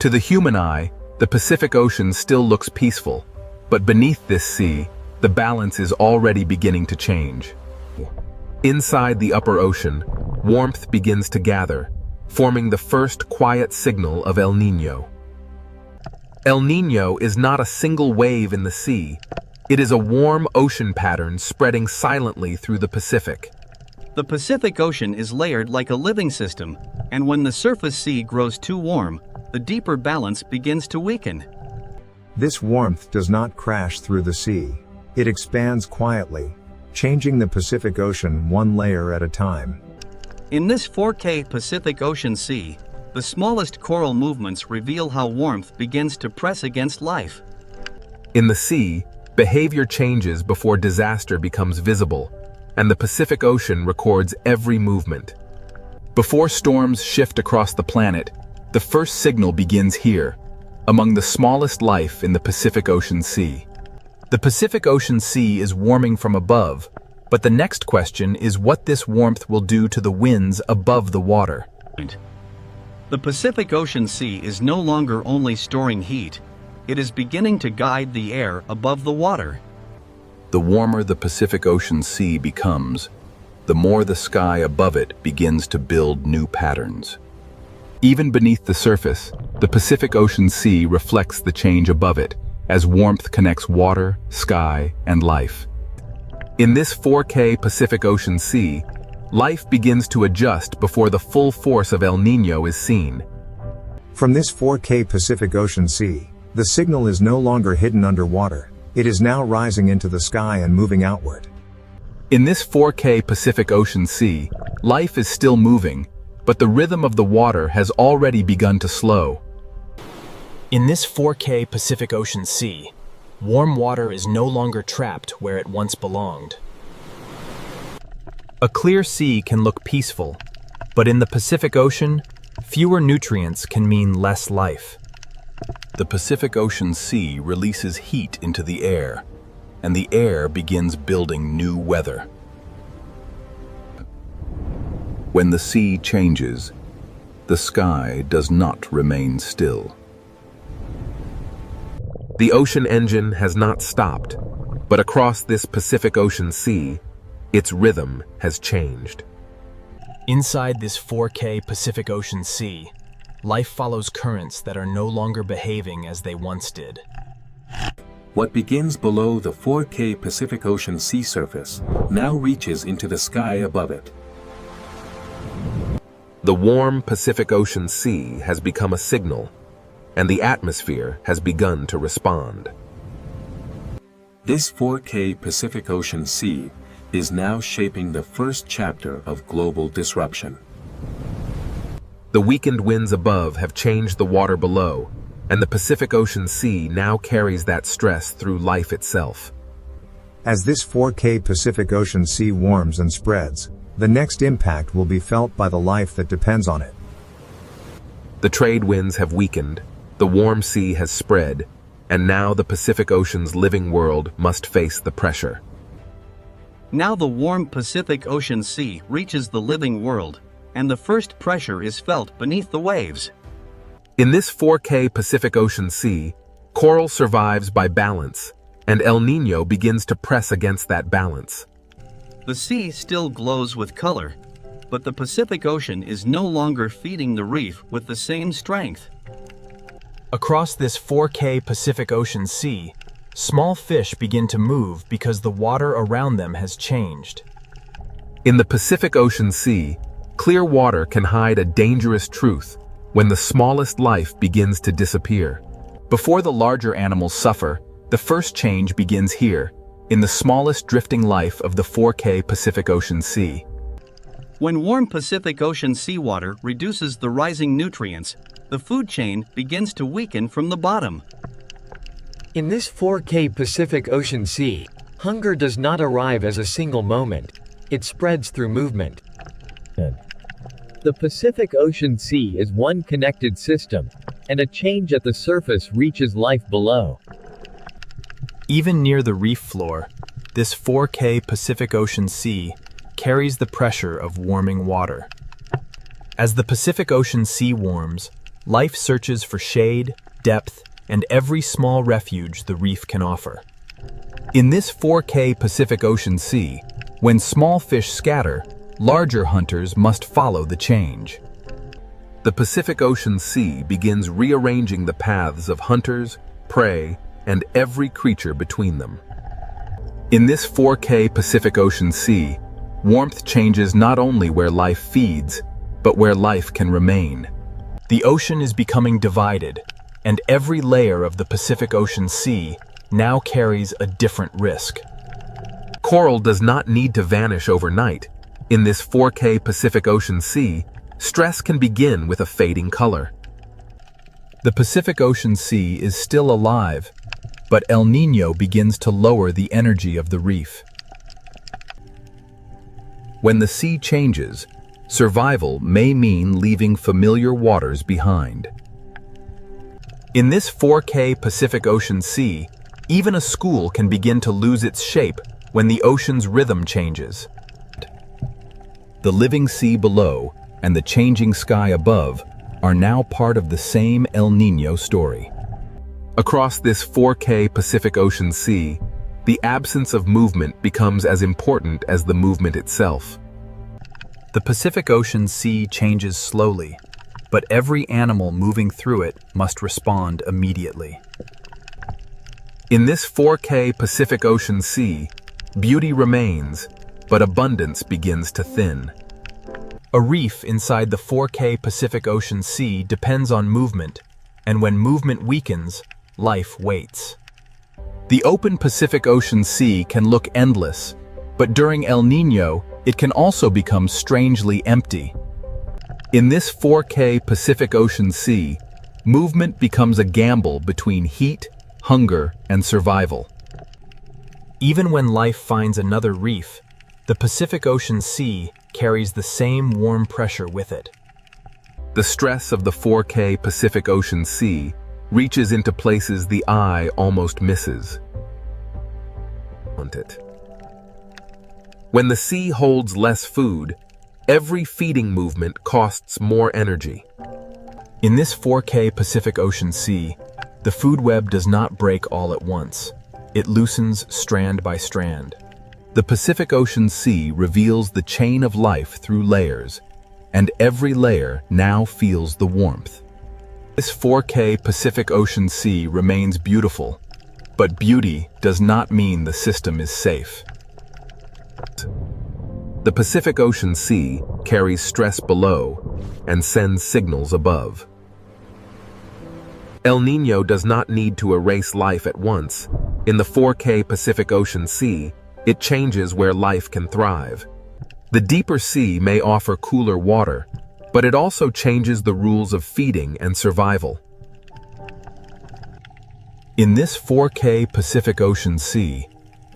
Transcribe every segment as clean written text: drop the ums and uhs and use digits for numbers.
To the human eye, the Pacific Ocean still looks peaceful, but beneath this sea, the balance is already beginning to change. Inside the upper ocean, warmth begins to gather, forming the first quiet signal of El Niño. El Niño is not a single wave in the sea. It is a warm ocean pattern spreading silently through the Pacific. The Pacific Ocean is layered like a living system, and when the surface sea grows too warm, the deeper balance begins to weaken. This warmth does not crash through the sea. It expands quietly, changing the Pacific Ocean one layer at a time. In this 4K Pacific Ocean Sea, the smallest coral movements reveal how warmth begins to press against life. In the sea, behavior changes before disaster becomes visible, and the Pacific Ocean records every movement. Before storms shift across the planet, the first signal begins here, among the smallest life in the Pacific Ocean Sea. The Pacific Ocean Sea is warming from above, but the next question is what this warmth will do to the winds above the water. The Pacific Ocean Sea is no longer only storing heat, it is beginning to guide the air above the water. The warmer the Pacific Ocean Sea becomes, the more the sky above it begins to build new patterns. Even beneath the surface, the Pacific Ocean Sea reflects the change above it, as warmth connects water, sky, and life. In this 4K Pacific Ocean Sea, life begins to adjust before the full force of El Niño is seen. From this 4K Pacific Ocean Sea, the signal is no longer hidden underwater. It is now rising into the sky and moving outward. In this 4K Pacific Ocean Sea, life is still moving, but the rhythm of the water has already begun to slow. In this 4K Pacific Ocean Sea, warm water is no longer trapped where it once belonged. A clear sea can look peaceful, but in the Pacific Ocean, fewer nutrients can mean less life. The Pacific Ocean Sea releases heat into the air, and the air begins building new weather. When the sea changes, the sky does not remain still. The ocean engine has not stopped, but across this Pacific Ocean Sea, its rhythm has changed. Inside this 4K Pacific Ocean Sea, life follows currents that are no longer behaving as they once did. What begins below the 4K Pacific Ocean sea surface now reaches into the sky above it. The warm Pacific Ocean Sea has become a signal, and the atmosphere has begun to respond. This 4K Pacific Ocean Sea is now shaping the first chapter of global disruption. The weakened winds above have changed the water below, and the Pacific Ocean Sea now carries that stress through life itself. As this 4K Pacific Ocean Sea warms and spreads, the next impact will be felt by the life that depends on it. The trade winds have weakened, the warm sea has spread, and now the Pacific Ocean's living world must face the pressure. Now the warm Pacific Ocean Sea reaches the living world, and the first pressure is felt beneath the waves. In this 4K Pacific Ocean Sea, coral survives by balance, and El Niño begins to press against that balance. The sea still glows with color, but the Pacific Ocean is no longer feeding the reef with the same strength. Across this 4K Pacific Ocean Sea, small fish begin to move because the water around them has changed. In the Pacific Ocean Sea, clear water can hide a dangerous truth when the smallest life begins to disappear. Before the larger animals suffer, the first change begins here, in the smallest drifting life of the 4K Pacific Ocean Sea. When warm Pacific Ocean seawater reduces the rising nutrients, the food chain begins to weaken from the bottom. In this 4K Pacific Ocean Sea, hunger does not arrive as a single moment. It spreads through movement. The Pacific Ocean Sea is one connected system, and a change at the surface reaches life below. Even near the reef floor, this 4K Pacific Ocean Sea carries the pressure of warming water. As the Pacific Ocean Sea warms, Life searches for shade, depth, and every small refuge the reef can offer. In this 4K Pacific Ocean Sea, when small fish scatter, larger hunters must follow the change. The Pacific Ocean Sea begins rearranging the paths of hunters, prey, and every creature between them. In this 4K Pacific Ocean Sea, warmth changes not only where life feeds, but where life can remain. The ocean is becoming divided, and every layer of the Pacific Ocean Sea now carries a different risk. Coral does not need to vanish overnight. In this 4K Pacific Ocean Sea, stress can begin with a fading color. The Pacific Ocean Sea is still alive, but El Niño begins to lower the energy of the reef. When the sea changes, survival may mean leaving familiar waters behind. In this 4K Pacific Ocean Sea, even a school can begin to lose its shape when the ocean's rhythm changes. The living sea below and the changing sky above are now part of the same El Niño story. Across this 4K Pacific Ocean Sea, the absence of movement becomes as important as the movement itself. The Pacific Ocean Sea changes slowly, but every animal moving through it must respond immediately. In this 4K Pacific Ocean Sea, beauty remains, but abundance begins to thin. A reef inside the 4K Pacific Ocean Sea depends on movement, and when movement weakens, life waits. The open Pacific Ocean Sea can look endless, but during El Niño, it can also become strangely empty. In this 4K Pacific Ocean Sea, movement becomes a gamble between heat, hunger, and survival. Even when life finds another reef, the Pacific Ocean Sea carries the same warm pressure with it. The stress of the 4K Pacific Ocean Sea reaches into places the eye almost misses. When the sea holds less food, every feeding movement costs more energy. In this 4K Pacific Ocean Sea, the food web does not break all at once. It loosens strand by strand. The Pacific Ocean Sea reveals the chain of life through layers, and every layer now feels the warmth. This 4K Pacific Ocean Sea remains beautiful, but beauty does not mean the system is safe. The Pacific Ocean Sea carries stress below and sends signals above. El Niño does not need to erase life at once. In the 4K Pacific Ocean Sea, it changes where life can thrive. The deeper sea may offer cooler water, but it also changes the rules of feeding and survival. In this 4K Pacific Ocean Sea,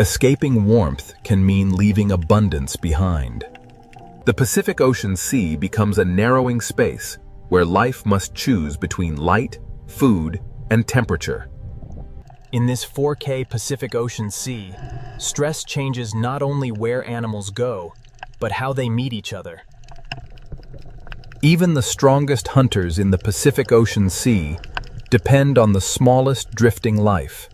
escaping warmth can mean leaving abundance behind. The Pacific Ocean Sea becomes a narrowing space where life must choose between light, food, and temperature. In this 4K Pacific Ocean Sea, stress changes not only where animals go, but how they meet each other. Even the strongest hunters in the Pacific Ocean Sea depend on the smallest drifting life.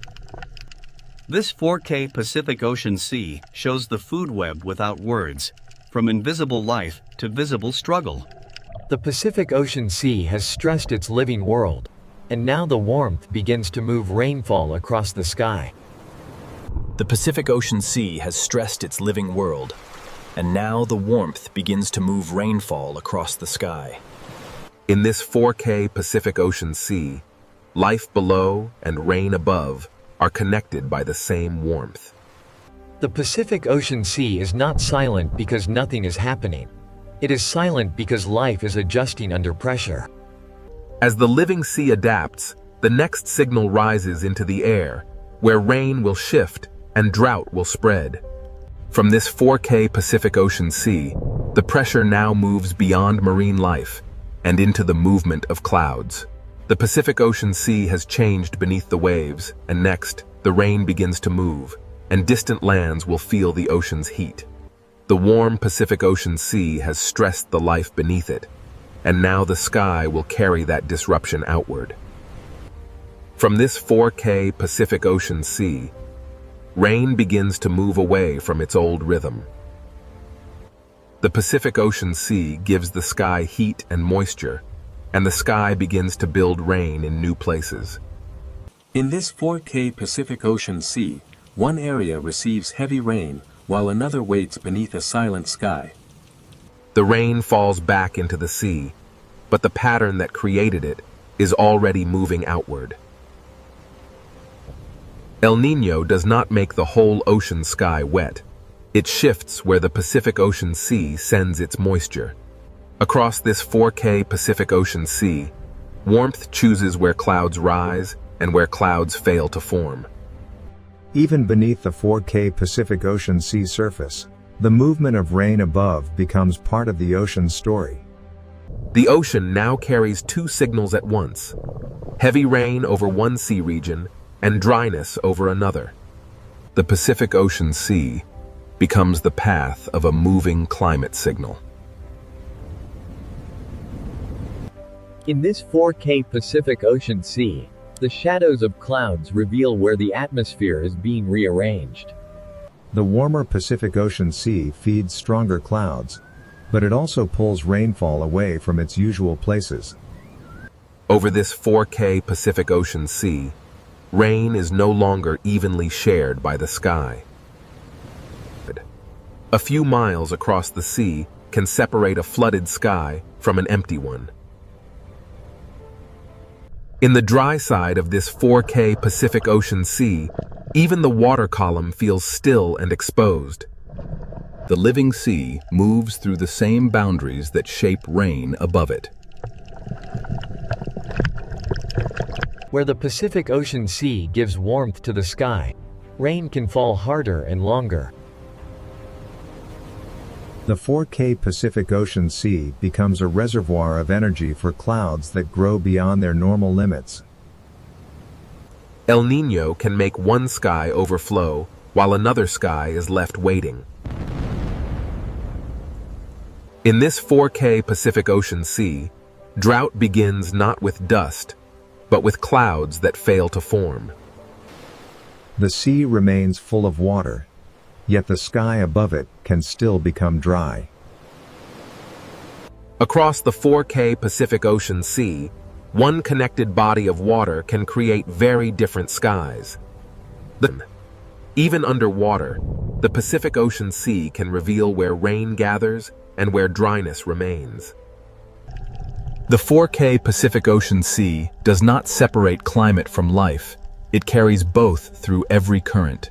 This 4K Pacific Ocean Sea shows the food web without words, from invisible life to visible struggle. The Pacific Ocean Sea has stressed its living world, and now the warmth begins to move rainfall across the sky. The Pacific Ocean Sea has stressed its living world, and now the warmth begins to move rainfall across the sky. In this 4K Pacific Ocean Sea, life below and rain above are connected by the same warmth. The Pacific Ocean Sea is not silent because nothing is happening. It is silent because life is adjusting under pressure. As the living sea adapts, the next signal rises into the air, where rain will shift and drought will spread. From this 4K Pacific Ocean Sea, the pressure now moves beyond marine life and into the movement of clouds. The Pacific Ocean Sea has changed beneath the waves, and next, the rain begins to move, and distant lands will feel the ocean's heat. The warm Pacific Ocean Sea has stressed the life beneath it, and now the sky will carry that disruption outward. From this 4K Pacific Ocean Sea, rain begins to move away from its old rhythm. The Pacific Ocean Sea gives the sky heat and moisture, and the sky begins to build rain in new places. In this 4K Pacific Ocean Sea, one area receives heavy rain while another waits beneath a silent sky. The rain falls back into the sea, but the pattern that created it is already moving outward. El Niño does not make the whole ocean sky wet. It shifts where the Pacific Ocean Sea sends its moisture. Across this 4K Pacific Ocean Sea, warmth chooses where clouds rise and where clouds fail to form. Even beneath the 4K Pacific Ocean Sea surface, the movement of rain above becomes part of the ocean's story. The ocean now carries two signals at once: heavy rain over one sea region and dryness over another. The Pacific Ocean Sea becomes the path of a moving climate signal. In this 4K Pacific Ocean Sea, the shadows of clouds reveal where the atmosphere is being rearranged. The warmer Pacific Ocean Sea feeds stronger clouds, but it also pulls rainfall away from its usual places. Over this 4K Pacific Ocean Sea, rain is no longer evenly shared by the sky. A few miles across the sea can separate a flooded sky from an empty one. In the dry side of this 4K Pacific Ocean Sea, even the water column feels still and exposed. The living sea moves through the same boundaries that shape rain above it. Where the Pacific Ocean Sea gives warmth to the sky, rain can fall harder and longer. The 4K Pacific Ocean Sea becomes a reservoir of energy for clouds that grow beyond their normal limits. El Niño can make one sky overflow while another sky is left waiting. In this 4K Pacific Ocean Sea, drought begins not with dust, but with clouds that fail to form. The sea remains full of water, yet the sky above it can still become dry. Across the 4K Pacific Ocean Sea, one connected body of water can create very different skies. Even underwater, the Pacific Ocean Sea can reveal where rain gathers and where dryness remains. The 4K Pacific Ocean Sea does not separate climate from life. It carries both through every current.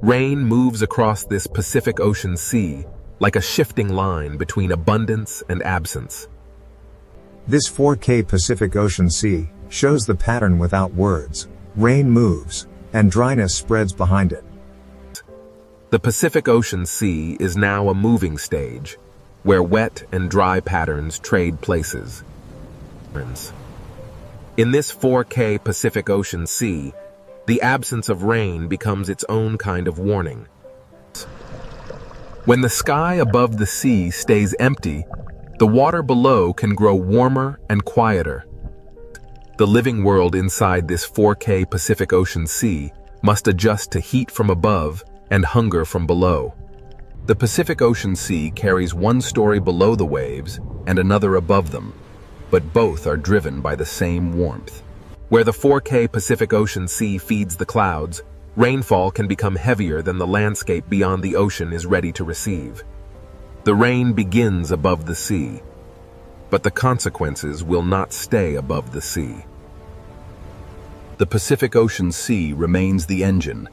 Rain moves across this Pacific Ocean Sea like a shifting line between abundance and absence. This 4K Pacific Ocean Sea shows the pattern without words. Rain moves, and dryness spreads behind it. The Pacific Ocean Sea is now a moving stage, where wet and dry patterns trade places. In this 4K Pacific Ocean Sea, the absence of rain becomes its own kind of warning. When the sky above the sea stays empty, the water below can grow warmer and quieter. The living world inside this 4K Pacific Ocean Sea must adjust to heat from above and hunger from below. The Pacific Ocean Sea carries one story below the waves and another above them, but both are driven by the same warmth. Where the 4K Pacific Ocean Sea feeds the clouds, rainfall can become heavier than the landscape beyond the ocean is ready to receive. The rain begins above the sea, but the consequences will not stay above the sea. The Pacific Ocean Sea remains the engine,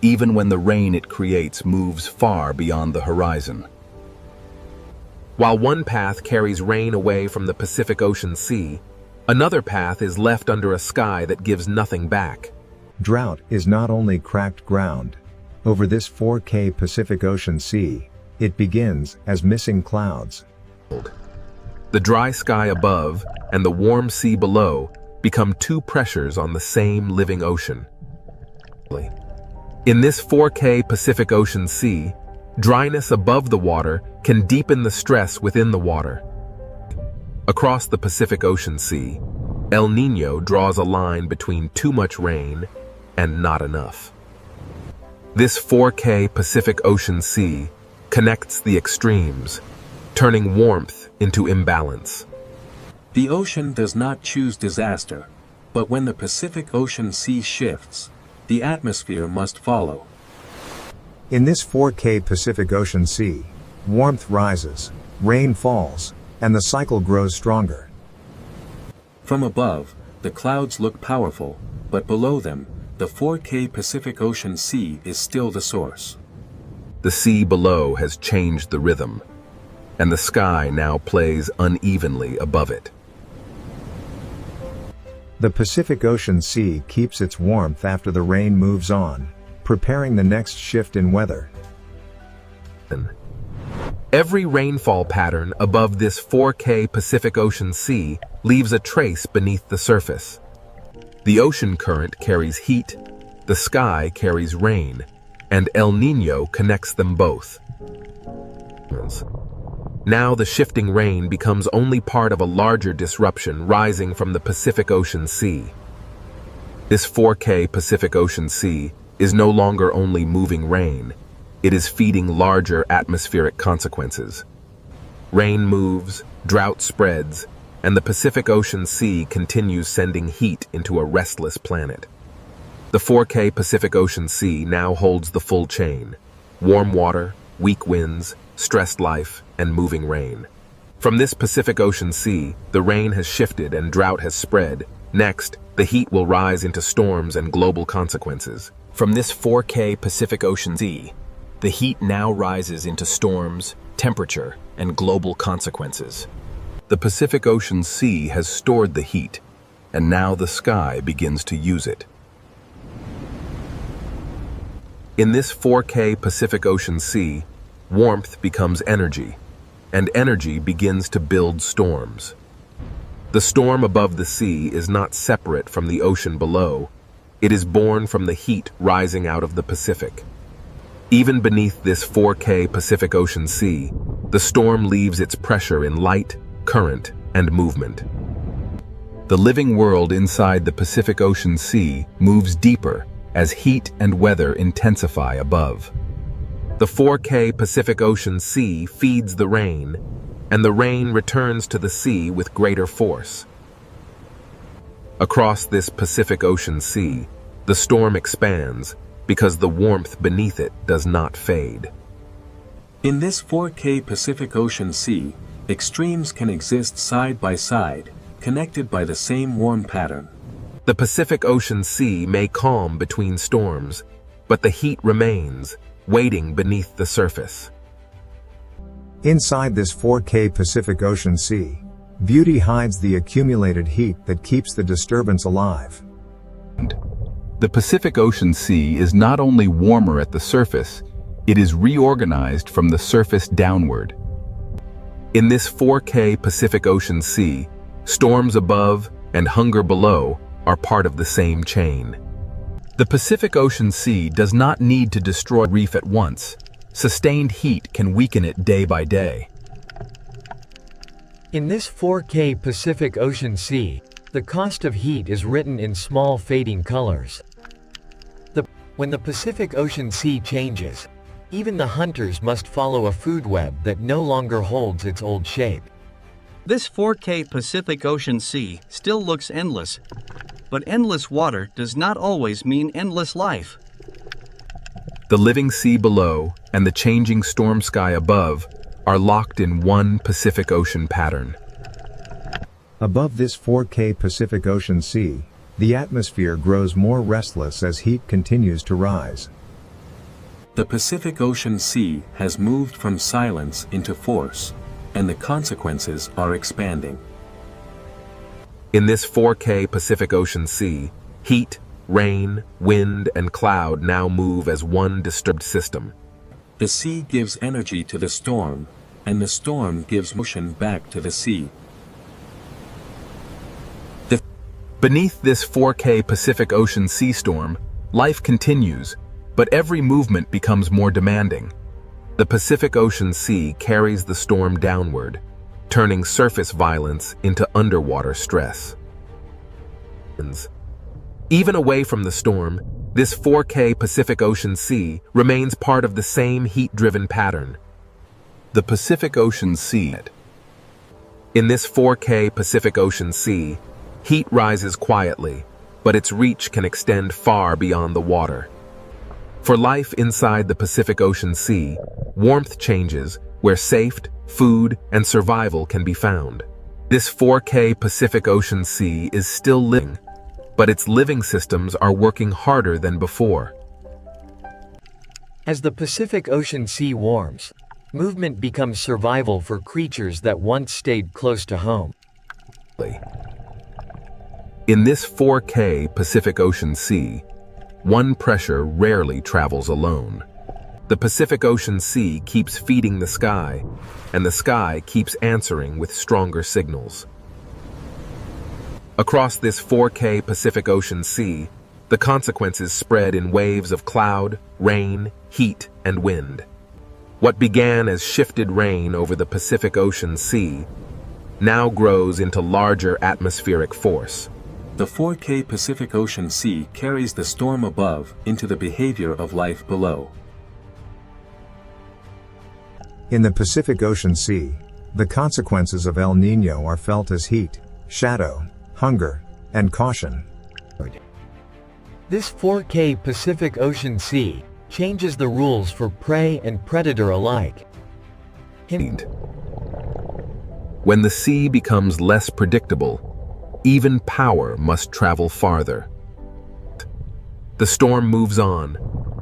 even when the rain it creates moves far beyond the horizon. While one path carries rain away from the Pacific Ocean Sea, another path is left under a sky that gives nothing back. Drought is not only cracked ground. Over this 4K Pacific Ocean Sea, it begins as missing clouds. The dry sky above and the warm sea below become two pressures on the same living ocean. In this 4K Pacific Ocean Sea, dryness above the water can deepen the stress within the water. Across the Pacific Ocean Sea, El Niño draws a line between too much rain and not enough. This 4K Pacific Ocean Sea connects the extremes, turning warmth into imbalance. The ocean does not choose disaster, but when the Pacific Ocean Sea shifts, the atmosphere must follow. In this 4K Pacific Ocean Sea, warmth rises, rain falls, and the cycle grows stronger. From above, the clouds look powerful, but below them, the 4K Pacific Ocean Sea is still the source. The sea below has changed the rhythm, and the sky now plays unevenly above it. The Pacific Ocean Sea keeps its warmth after the rain moves on, preparing the next shift in weather. Every rainfall pattern above this 4K Pacific Ocean Sea leaves a trace beneath the surface. The ocean current carries heat, the sky carries rain, and El Niño connects them both. Now the shifting rain becomes only part of a larger disruption rising from the Pacific Ocean Sea. This 4K Pacific Ocean Sea is no longer only moving rain, it is feeding larger atmospheric consequences. Rain moves, drought spreads, and the Pacific Ocean Sea continues sending heat into a restless planet. The 4K Pacific Ocean Sea now holds the full chain: warm water, weak winds, stressed life, and moving rain. From this Pacific Ocean Sea, the rain has shifted and drought has spread. Next, the heat will rise into storms and global consequences. From this 4K Pacific Ocean Sea, the heat now rises into storms, temperature, and global consequences. The Pacific Ocean Sea has stored the heat, and now the sky begins to use it. In this 4K Pacific Ocean Sea, warmth becomes energy, and energy begins to build storms. The storm above the sea is not separate from the ocean below. It is born from the heat rising out of the Pacific. Even beneath this 4K Pacific Ocean Sea, the storm leaves its pressure in light, current, and movement. The living world inside the Pacific Ocean Sea moves deeper as heat and weather intensify above. The 4K Pacific Ocean Sea feeds the rain, and the rain returns to the sea with greater force. Across this Pacific Ocean Sea, the storm expands because the warmth beneath it does not fade. In this 4K Pacific Ocean Sea, extremes can exist side by side, connected by the same warm pattern. The Pacific Ocean Sea may calm between storms, but the heat remains, waiting beneath the surface. Inside this 4K Pacific Ocean Sea, beauty hides the accumulated heat that keeps the disturbance alive. The Pacific Ocean Sea is not only warmer at the surface, it is reorganized from the surface downward. In this 4K Pacific Ocean Sea, storms above and hunger below are part of the same chain. The Pacific Ocean Sea does not need to destroy reef at once. Sustained heat can weaken it day by day. In this 4K Pacific Ocean Sea, the cost of heat is written in small fading colors. When the Pacific Ocean Sea changes, even the hunters must follow a food web that no longer holds its old shape. This 4K Pacific Ocean Sea still looks endless, but endless water does not always mean endless life. The living sea below and the changing storm sky above are locked in one Pacific Ocean pattern. Above this 4K Pacific Ocean Sea, the atmosphere grows more restless as heat continues to rise. The Pacific Ocean Sea has moved from silence into force, and the consequences are expanding. In this 4K Pacific Ocean Sea, heat, rain, wind, and cloud now move as one disturbed system. The sea gives energy to the storm, and the storm gives motion back to the sea. Beneath this 4K Pacific Ocean sea storm, life continues, but every movement becomes more demanding. The Pacific Ocean Sea carries the storm downward, turning surface violence into underwater stress. Even away from the storm, this 4K Pacific Ocean Sea remains part of the same heat-driven pattern. The Pacific Ocean Sea. In this 4K Pacific Ocean Sea, heat rises quietly, but its reach can extend far beyond the water. For life inside the Pacific Ocean Sea, warmth changes where safety, food, and survival can be found. This 4K Pacific Ocean Sea is still living, but its living systems are working harder than before. As the Pacific Ocean Sea warms, movement becomes survival for creatures that once stayed close to home. In this 4K Pacific Ocean Sea, one pressure rarely travels alone. The Pacific Ocean Sea keeps feeding the sky, and the sky keeps answering with stronger signals. Across this 4K Pacific Ocean Sea, the consequences spread in waves of cloud, rain, heat, and wind. What began as shifted rain over the Pacific Ocean Sea now grows into larger atmospheric force. The 4K Pacific Ocean Sea carries the storm above into the behavior of life below. In the Pacific Ocean Sea, the consequences of El Niño are felt as heat, shadow, hunger, and caution. This 4K Pacific Ocean Sea changes the rules for prey and predator alike. When the sea becomes less predictable, even power must travel farther. The storm moves on,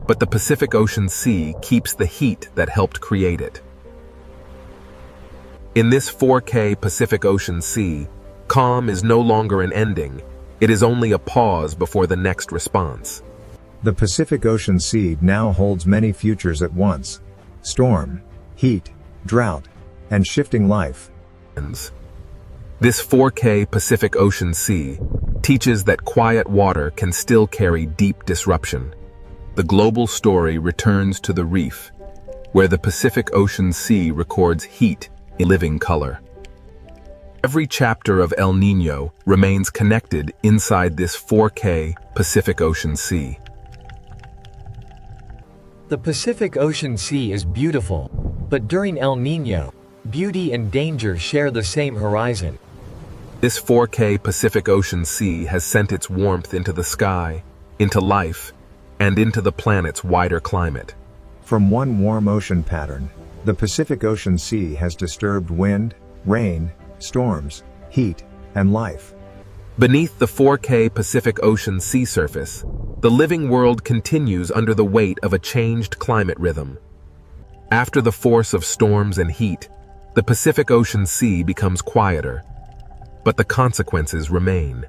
but the Pacific Ocean Sea keeps the heat that helped create it. In this 4K Pacific Ocean Sea, calm is no longer an ending, it is only a pause before the next response. The Pacific Ocean Sea now holds many futures at once: storm, heat, drought, and shifting life. This 4K Pacific Ocean Sea teaches that quiet water can still carry deep disruption. The global story returns to the Reef, where the Pacific Ocean Sea records heat in living color. Every chapter of El Niño remains connected inside this 4K Pacific Ocean Sea. The Pacific Ocean Sea is beautiful, but during El Niño, beauty and danger share the same horizon. This 4K Pacific Ocean Sea has sent its warmth into the sky, into life, and into the planet's wider climate. From one warm ocean pattern, the Pacific Ocean Sea has disturbed wind, rain, storms, heat, and life. Beneath the 4K Pacific Ocean sea surface, the living world continues under the weight of a changed climate rhythm. After the force of storms and heat, the Pacific Ocean Sea becomes quieter, but the consequences remain.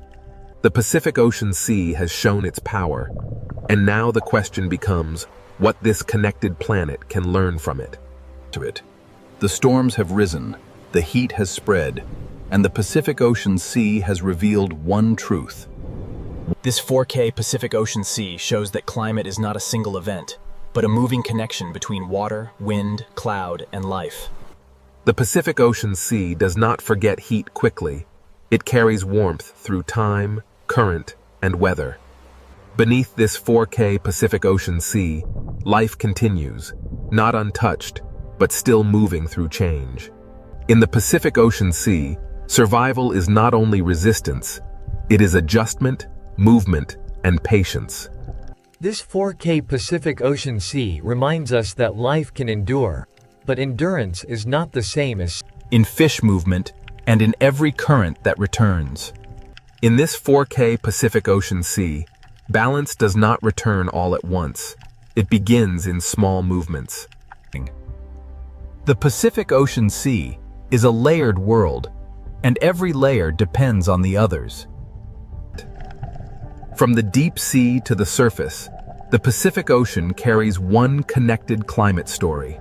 The Pacific Ocean Sea has shown its power, and now the question becomes what this connected planet can learn from it. The storms have risen, the heat has spread, and the Pacific Ocean Sea has revealed one truth. This 4K Pacific Ocean Sea shows that climate is not a single event, but a moving connection between water, wind, cloud, and life. The Pacific Ocean Sea does not forget heat quickly. It carries warmth through time, current, and weather. Beneath this 4K Pacific Ocean Sea, life continues, not untouched, but still moving through change. In the Pacific Ocean Sea, survival is not only resistance, it is adjustment, movement, and patience. This 4K Pacific Ocean Sea reminds us that life can endure, but endurance is not the same as in fish movement and in every current that returns. In this 4K Pacific Ocean Sea, balance does not return all at once. It begins in small movements. The Pacific Ocean Sea is a layered world, and every layer depends on the others. From the deep sea to the surface, the Pacific Ocean carries one connected climate story.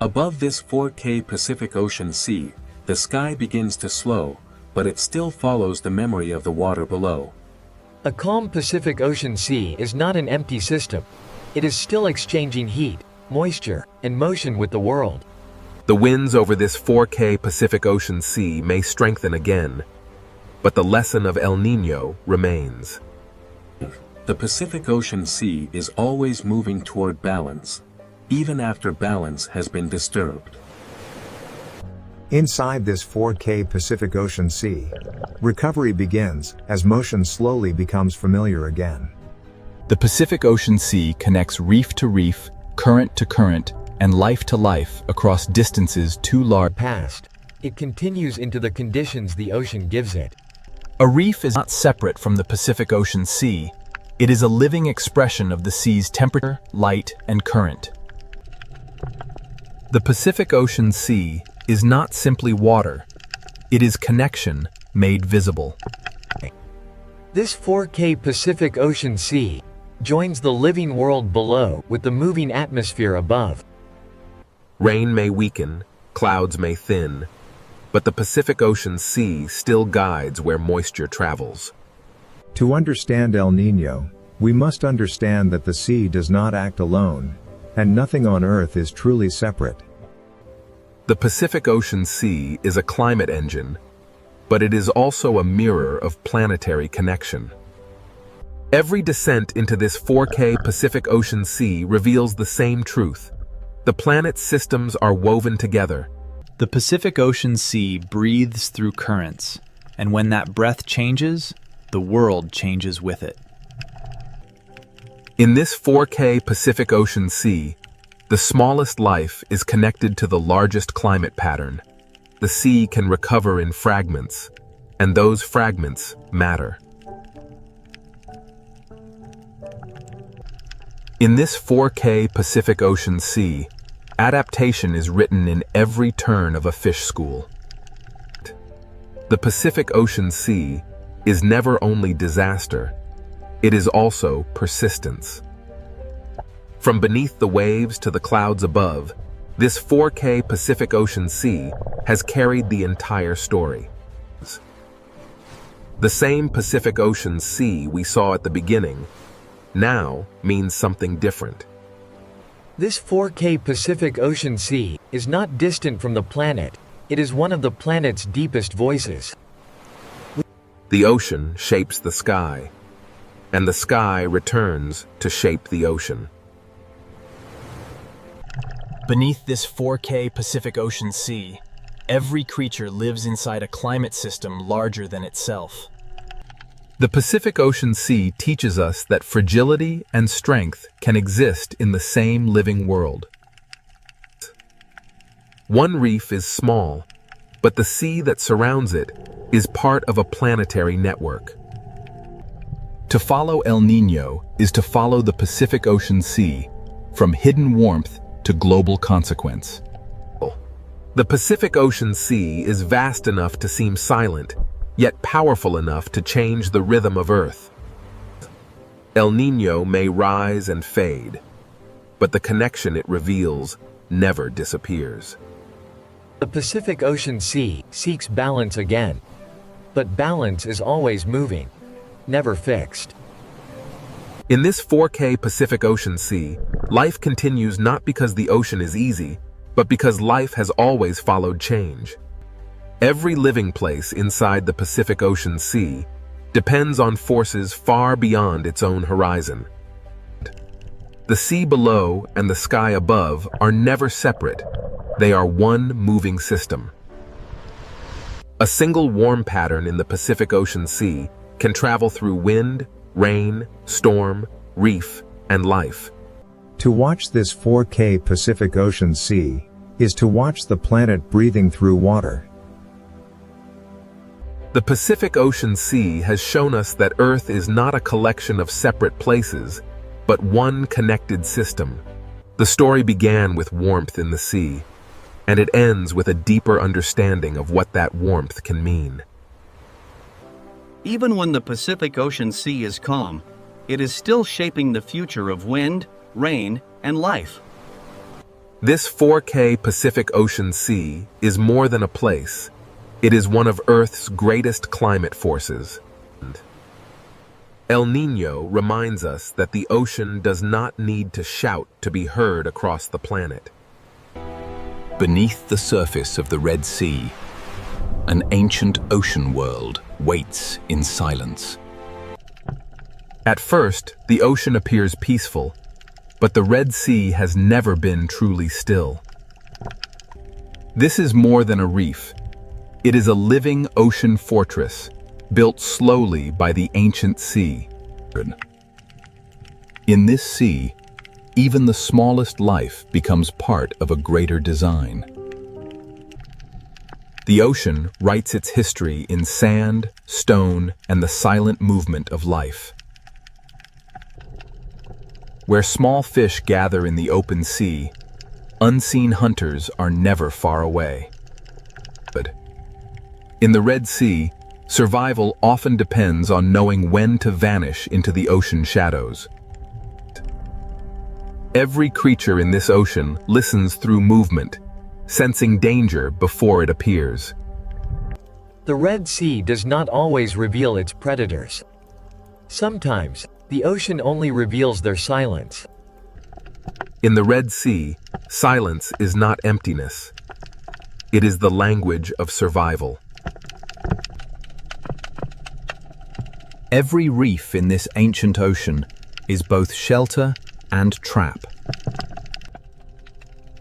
Above this 4K Pacific Ocean Sea, the sky begins to slow, but it still follows the memory of the water below. a calm Pacific Ocean Sea is not an empty system. It is still exchanging heat, moisture, and motion with the world. The winds over this 4K Pacific Ocean Sea may strengthen again, but the lesson of El Niño remains. The Pacific Ocean Sea is always moving toward balance, even after balance has been disturbed. Inside this 4K Pacific Ocean Sea, recovery begins as motion slowly becomes familiar again. The Pacific Ocean Sea connects reef to reef, current to current, and life to life across distances too large. Past. It continues into the conditions the ocean gives it. A reef is not separate from the Pacific Ocean Sea. It is a living expression of the sea's temperature, light, and current. The Pacific Ocean Sea is not simply water. It is connection made visible. This 4K Pacific Ocean Sea joins the living world below with the moving atmosphere above. Rain may weaken, clouds may thin, but the Pacific Ocean Sea still guides where moisture travels. To understand El Niño, we must understand that the sea does not act alone, and nothing on Earth is truly separate. The Pacific Ocean Sea is a climate engine, but it is also a mirror of planetary connection. Every descent into this 4K Pacific Ocean Sea reveals the same truth. The planet's systems are woven together. The Pacific Ocean Sea breathes through currents, and when that breath changes, the world changes with it. In this 4K Pacific Ocean Sea, the smallest life is connected to the largest climate pattern. The sea can recover in fragments, and those fragments matter. In this 4K Pacific Ocean Sea, adaptation is written in every turn of a fish school. The Pacific Ocean Sea is never only disaster, it is also persistence. From beneath the waves to the clouds above, this 4K Pacific Ocean Sea has carried the entire story. The same Pacific Ocean Sea we saw at the beginning now means something different. This 4K Pacific Ocean Sea is not distant from the planet. It is one of the planet's deepest voices. The ocean shapes the sky, and the sky returns to shape the ocean. Beneath this 4K Pacific Ocean Sea, every creature lives inside a climate system larger than itself. The Pacific Ocean Sea teaches us that fragility and strength can exist in the same living world. One reef is small, but the sea that surrounds it is part of a planetary network. To follow El Niño is to follow the Pacific Ocean Sea, from hidden warmth to global consequence. The Pacific Ocean Sea is vast enough to seem silent, yet powerful enough to change the rhythm of Earth. El Niño may rise and fade, but the connection it reveals never disappears. The Pacific Ocean Sea seeks balance again. But balance is always moving, never fixed. In this 4K Pacific Ocean Sea, life continues not because the ocean is easy, but because life has always followed change. Every living place inside the Pacific Ocean Sea depends on forces far beyond its own horizon. The sea below and the sky above are never separate. They are one moving system. A single warm pattern in the Pacific Ocean Sea can travel through wind, rain, storm, reef, and life. To watch this 4K Pacific Ocean Sea is to watch the planet breathing through water. The Pacific Ocean Sea has shown us that Earth is not a collection of separate places, but one connected system. The story began with warmth in the sea, and it ends with a deeper understanding of what that warmth can mean. Even when the Pacific Ocean Sea is calm, it is still shaping the future of wind, rain, and life. This 4K Pacific Ocean Sea is more than a place. It is one of Earth's greatest climate forces. El Niño reminds us that the ocean does not need to shout to be heard across the planet. Beneath the surface of the Red Sea, an ancient ocean world waits in silence. At first, the ocean appears peaceful, but the Red Sea has never been truly still. This is more than a reef. It is a living ocean fortress, built slowly by the ancient sea. In this sea, even the smallest life becomes part of a greater design. The ocean writes its history in sand, stone, and the silent movement of life. Where small fish gather in the open sea, unseen hunters are never far away. But in the Red Sea, survival often depends on knowing when to vanish into the ocean shadows. Every creature in this ocean listens through movement, sensing danger before it appears. The Red Sea does not always reveal its predators. Sometimes, the ocean only reveals their silence. In the Red Sea, silence is not emptiness. It is the language of survival. Every reef in this ancient ocean is both shelter and trap.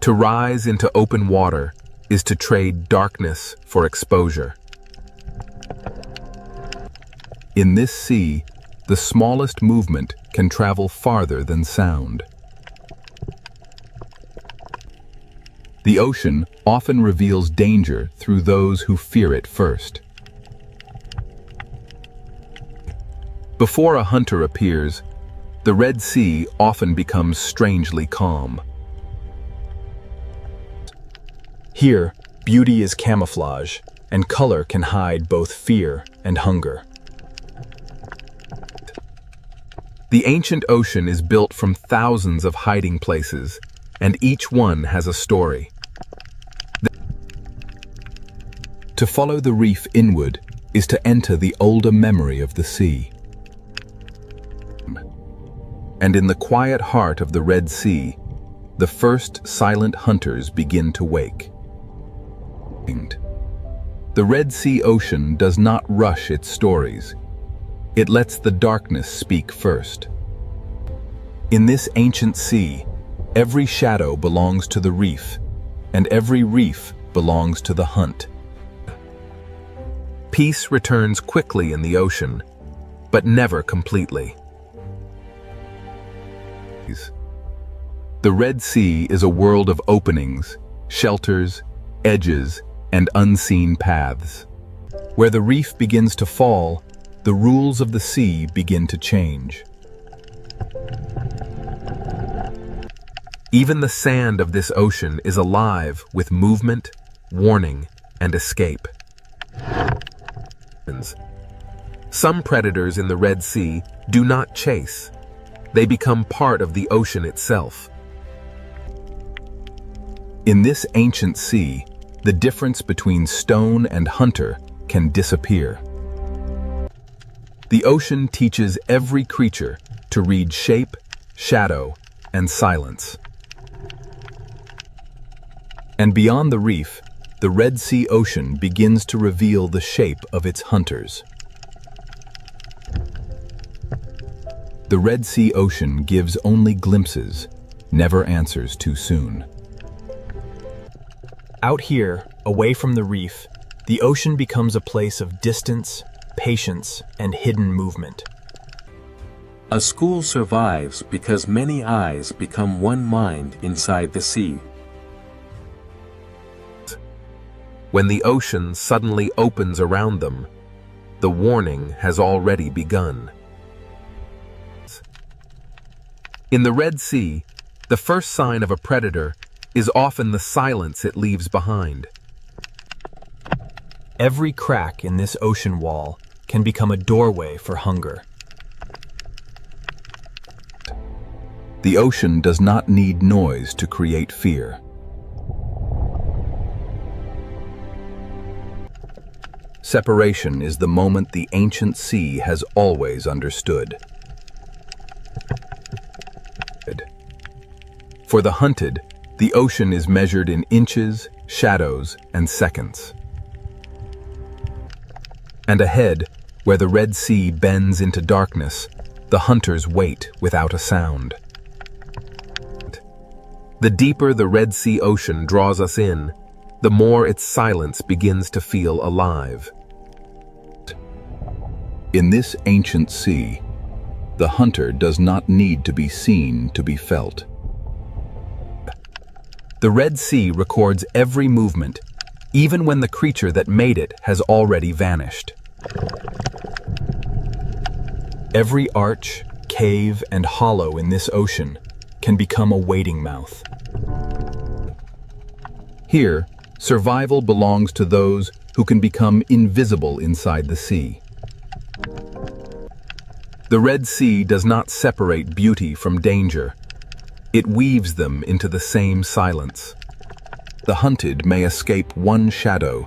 To rise into open water is to trade darkness for exposure. In this sea, the smallest movement can travel farther than sound. The ocean often reveals danger through those who fear it first. Before a hunter appears, the Red Sea often becomes strangely calm. Here, beauty is camouflage, and color can hide both fear and hunger. The ancient ocean is built from thousands of hiding places, and each one has a story. To follow the reef inward is to enter the older memory of the sea. And in the quiet heart of the Red Sea, the first silent hunters begin to wake. The Red Sea ocean does not rush its stories. It lets the darkness speak first. In this ancient sea, every shadow belongs to the reef, and every reef belongs to the hunt. Peace returns quickly in the ocean, but never completely. The Red Sea is a world of openings, shelters, edges, and unseen paths. Where the reef begins to fall, the rules of the sea begin to change. Even the sand of this ocean is alive with movement, warning, and escape. Some predators in the Red Sea do not chase. They become part of the ocean itself. In this ancient sea, the difference between stone and hunter can disappear. The ocean teaches every creature to read shape, shadow, and silence. And beyond the reef, the Red Sea ocean begins to reveal the shape of its hunters. The Red Sea ocean gives only glimpses, never answers too soon. Out here, away from the reef, the ocean becomes a place of distance, patience, and hidden movement. A school survives because many eyes become one mind inside the sea. When the ocean suddenly opens around them, the warning has already begun. In the Red Sea, the first sign of a predator is often the silence it leaves behind. Every crack in this ocean wall can become a doorway for hunger. The ocean does not need noise to create fear. Separation is the moment the ancient sea has always understood. For the hunted, The ocean is measured in inches, shadows, and seconds. And ahead, where the Red Sea bends into darkness, the hunters wait without a sound. The deeper the Red Sea ocean draws us in, the more its silence begins to feel alive. In this ancient sea, the hunter does not need to be seen to be felt. The Red Sea records every movement, even when the creature that made it has already vanished. Every arch, cave, and hollow in this ocean can become a waiting mouth. Here, survival belongs to those who can become invisible inside the sea. The Red Sea does not separate beauty from danger. It weaves them into the same silence. The hunted may escape one shadow,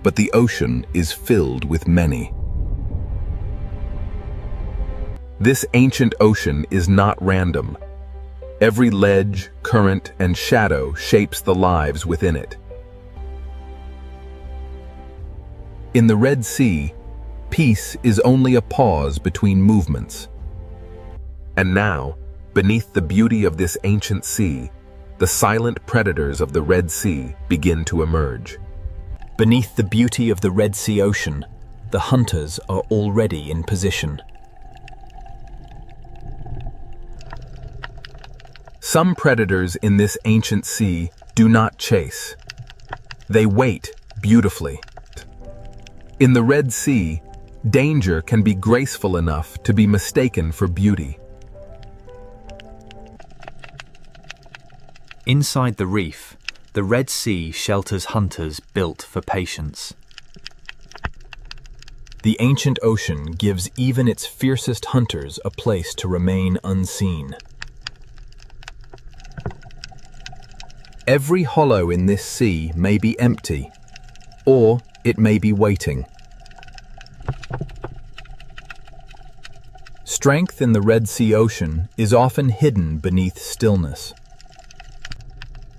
but the ocean is filled with many. This ancient ocean is not random. Every ledge, current, and shadow shapes the lives within it. In the Red Sea, peace is only a pause between movements. And now, beneath the beauty of this ancient sea, the silent predators of the Red Sea begin to emerge. Beneath the beauty of the Red Sea ocean, the hunters are already in position. Some predators in this ancient sea do not chase. They wait beautifully. In the Red Sea, danger can be graceful enough to be mistaken for beauty. Inside the reef, the Red Sea shelters hunters built for patience. The ancient ocean gives even its fiercest hunters a place to remain unseen. Every hollow in this sea may be empty, or it may be waiting. Strength in the Red Sea ocean is often hidden beneath stillness.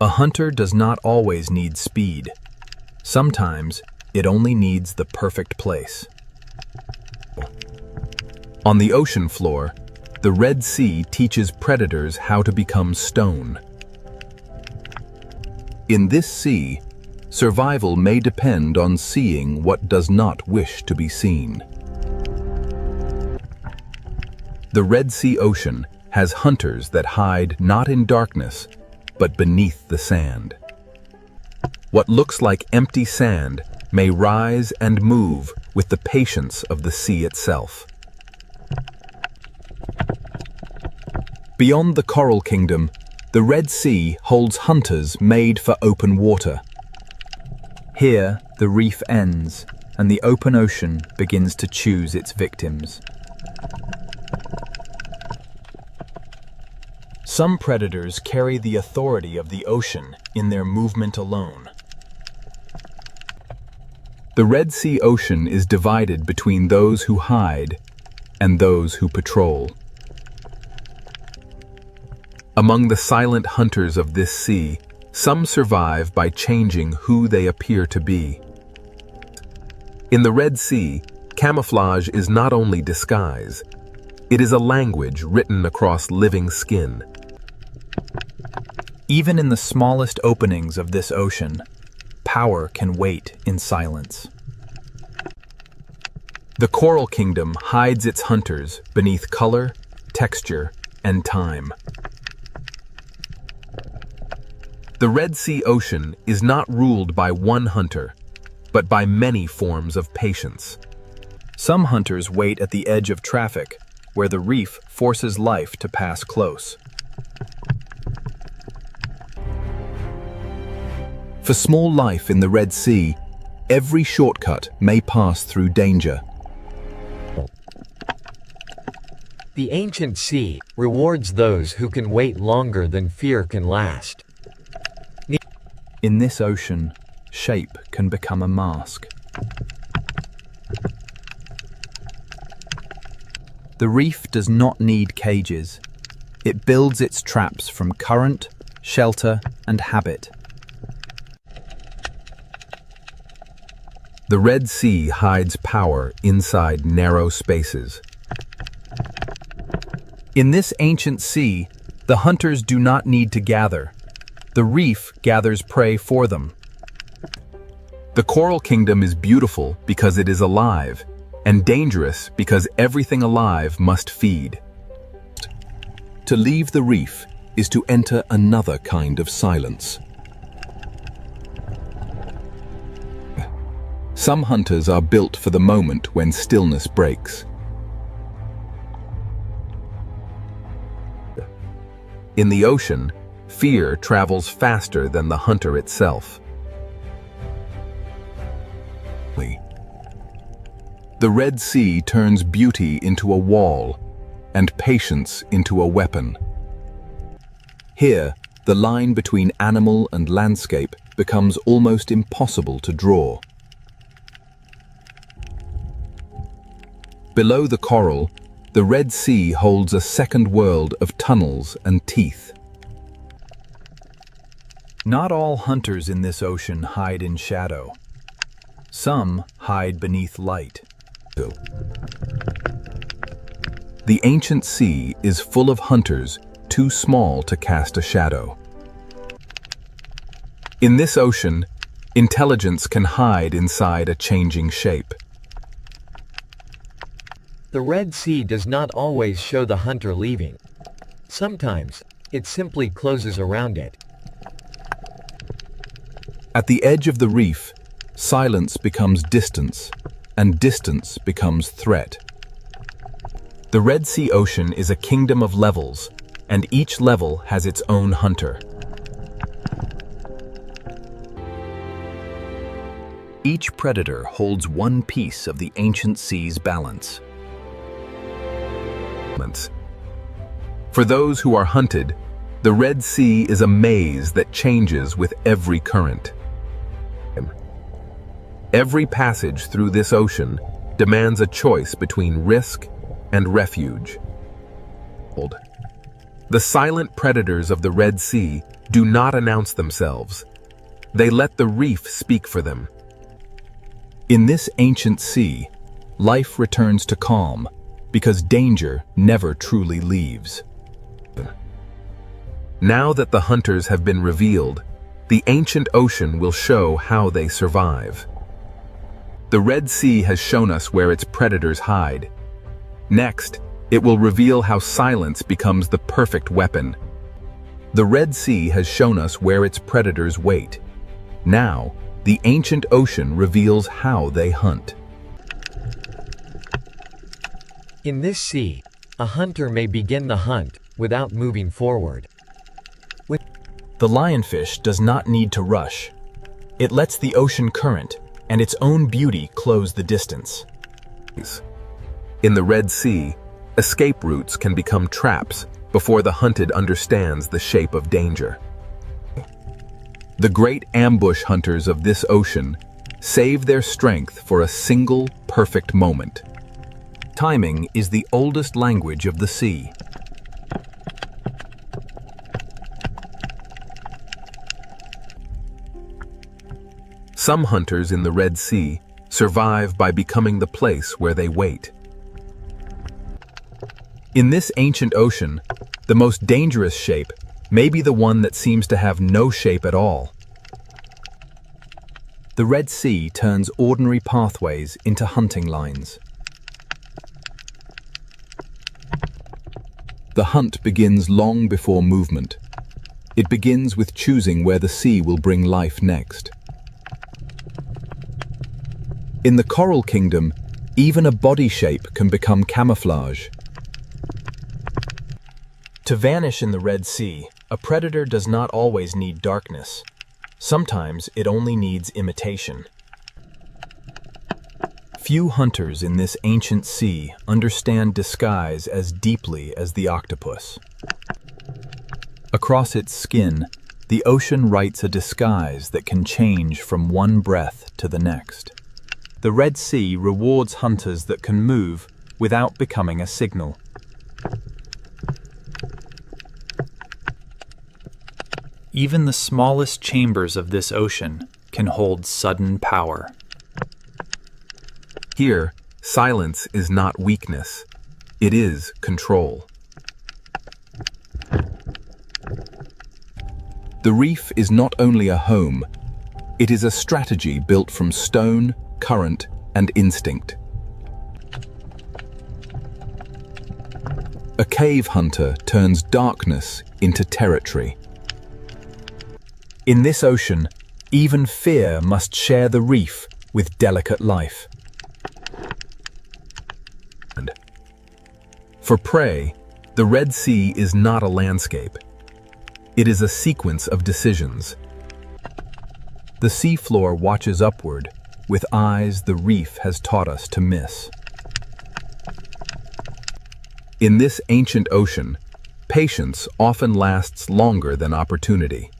A hunter does not always need speed. Sometimes it only needs the perfect place. On the ocean floor, the Red Sea teaches predators how to become stone. In this sea, survival may depend on seeing what does not wish to be seen. The Red Sea ocean has hunters that hide not in darkness, but beneath the sand. What looks like empty sand may rise and move with the patience of the sea itself. Beyond the Coral Kingdom, the Red Sea holds hunters made for open water. Here, the reef ends, and the open ocean begins to choose its victims. Some predators carry the authority of the ocean in their movement alone. The Red Sea ocean is divided between those who hide and those who patrol. Among the silent hunters of this sea, some survive by changing who they appear to be. In the Red Sea, camouflage is not only disguise, it is a language written across living skin. Even in the smallest openings of this ocean, power can wait in silence. The Coral Kingdom hides its hunters beneath color, texture, and time. The Red Sea ocean is not ruled by one hunter, but by many forms of patience. Some hunters wait at the edge of traffic, where the reef forces life to pass close. For small life in the Red Sea, every shortcut may pass through danger. The ancient sea rewards those who can wait longer than fear can last. In this ocean, shape can become a mask. The reef does not need cages. It builds its traps from current, shelter, and habit. The Red Sea hides power inside narrow spaces. In this ancient sea, the hunters do not need to gather. The reef gathers prey for them. The coral kingdom is beautiful because it is alive, and dangerous because everything alive must feed. To leave the reef is to enter another kind of silence. Some hunters are built for the moment when stillness breaks. In the ocean, fear travels faster than the hunter itself. The Red Sea turns beauty into a wall and patience into a weapon. Here, the line between animal and landscape becomes almost impossible to draw. Below the coral, the Red Sea holds a second world of tunnels and teeth. Not all hunters in this ocean hide in shadow. Some hide beneath light. The ancient sea is full of hunters too small to cast a shadow. In this ocean, intelligence can hide inside a changing shape. The Red Sea does not always show the hunter leaving. Sometimes, it simply closes around it. At the edge of the reef, silence becomes distance, and distance becomes threat. The Red Sea Ocean is a kingdom of levels, and each level has its own hunter. Each predator holds one piece of the ancient sea's balance. For those who are hunted, the Red Sea is a maze that changes with every current. Every passage through this ocean demands a choice between risk and refuge. The silent predators of the Red Sea do not announce themselves. They let the reef speak for them. In this ancient sea, life returns to calm because danger never truly leaves. Now that the hunters have been revealed, the ancient ocean will show how they survive. The Red Sea has shown us where its predators hide. Next, it will reveal how silence becomes the perfect weapon. The Red Sea has shown us where its predators wait. Now, the ancient ocean reveals how they hunt. In this sea, a hunter may begin the hunt without moving forward. The lionfish does not need to rush. It lets the ocean current and its own beauty close the distance. In the Red Sea, escape routes can become traps before the hunted understands the shape of danger. The great ambush hunters of this ocean save their strength for a single perfect moment. Timing is the oldest language of the sea. Some hunters in the Red Sea survive by becoming the place where they wait. In this ancient ocean, the most dangerous shape may be the one that seems to have no shape at all. The Red Sea turns ordinary pathways into hunting lines. The hunt begins long before movement. It begins with choosing where the sea will bring life next. In the coral kingdom, even a body shape can become camouflage. To vanish in the Red Sea, a predator does not always need darkness. Sometimes it only needs imitation. Few hunters in this ancient sea understand disguise as deeply as the octopus. Across its skin, the ocean writes a disguise that can change from one breath to the next. The Red Sea rewards hunters that can move without becoming a signal. Even the smallest chambers of this ocean can hold sudden power. Here, silence is not weakness. It is control. The reef is not only a home, it is a strategy built from stone, current, and instinct. A cave hunter turns darkness into territory. In this ocean, even fear must share the reef with delicate life. For prey, the Red Sea is not a landscape. It is a sequence of decisions. The seafloor watches upward with eyes the reef has taught us to miss. In this ancient ocean, patience often lasts longer than opportunity.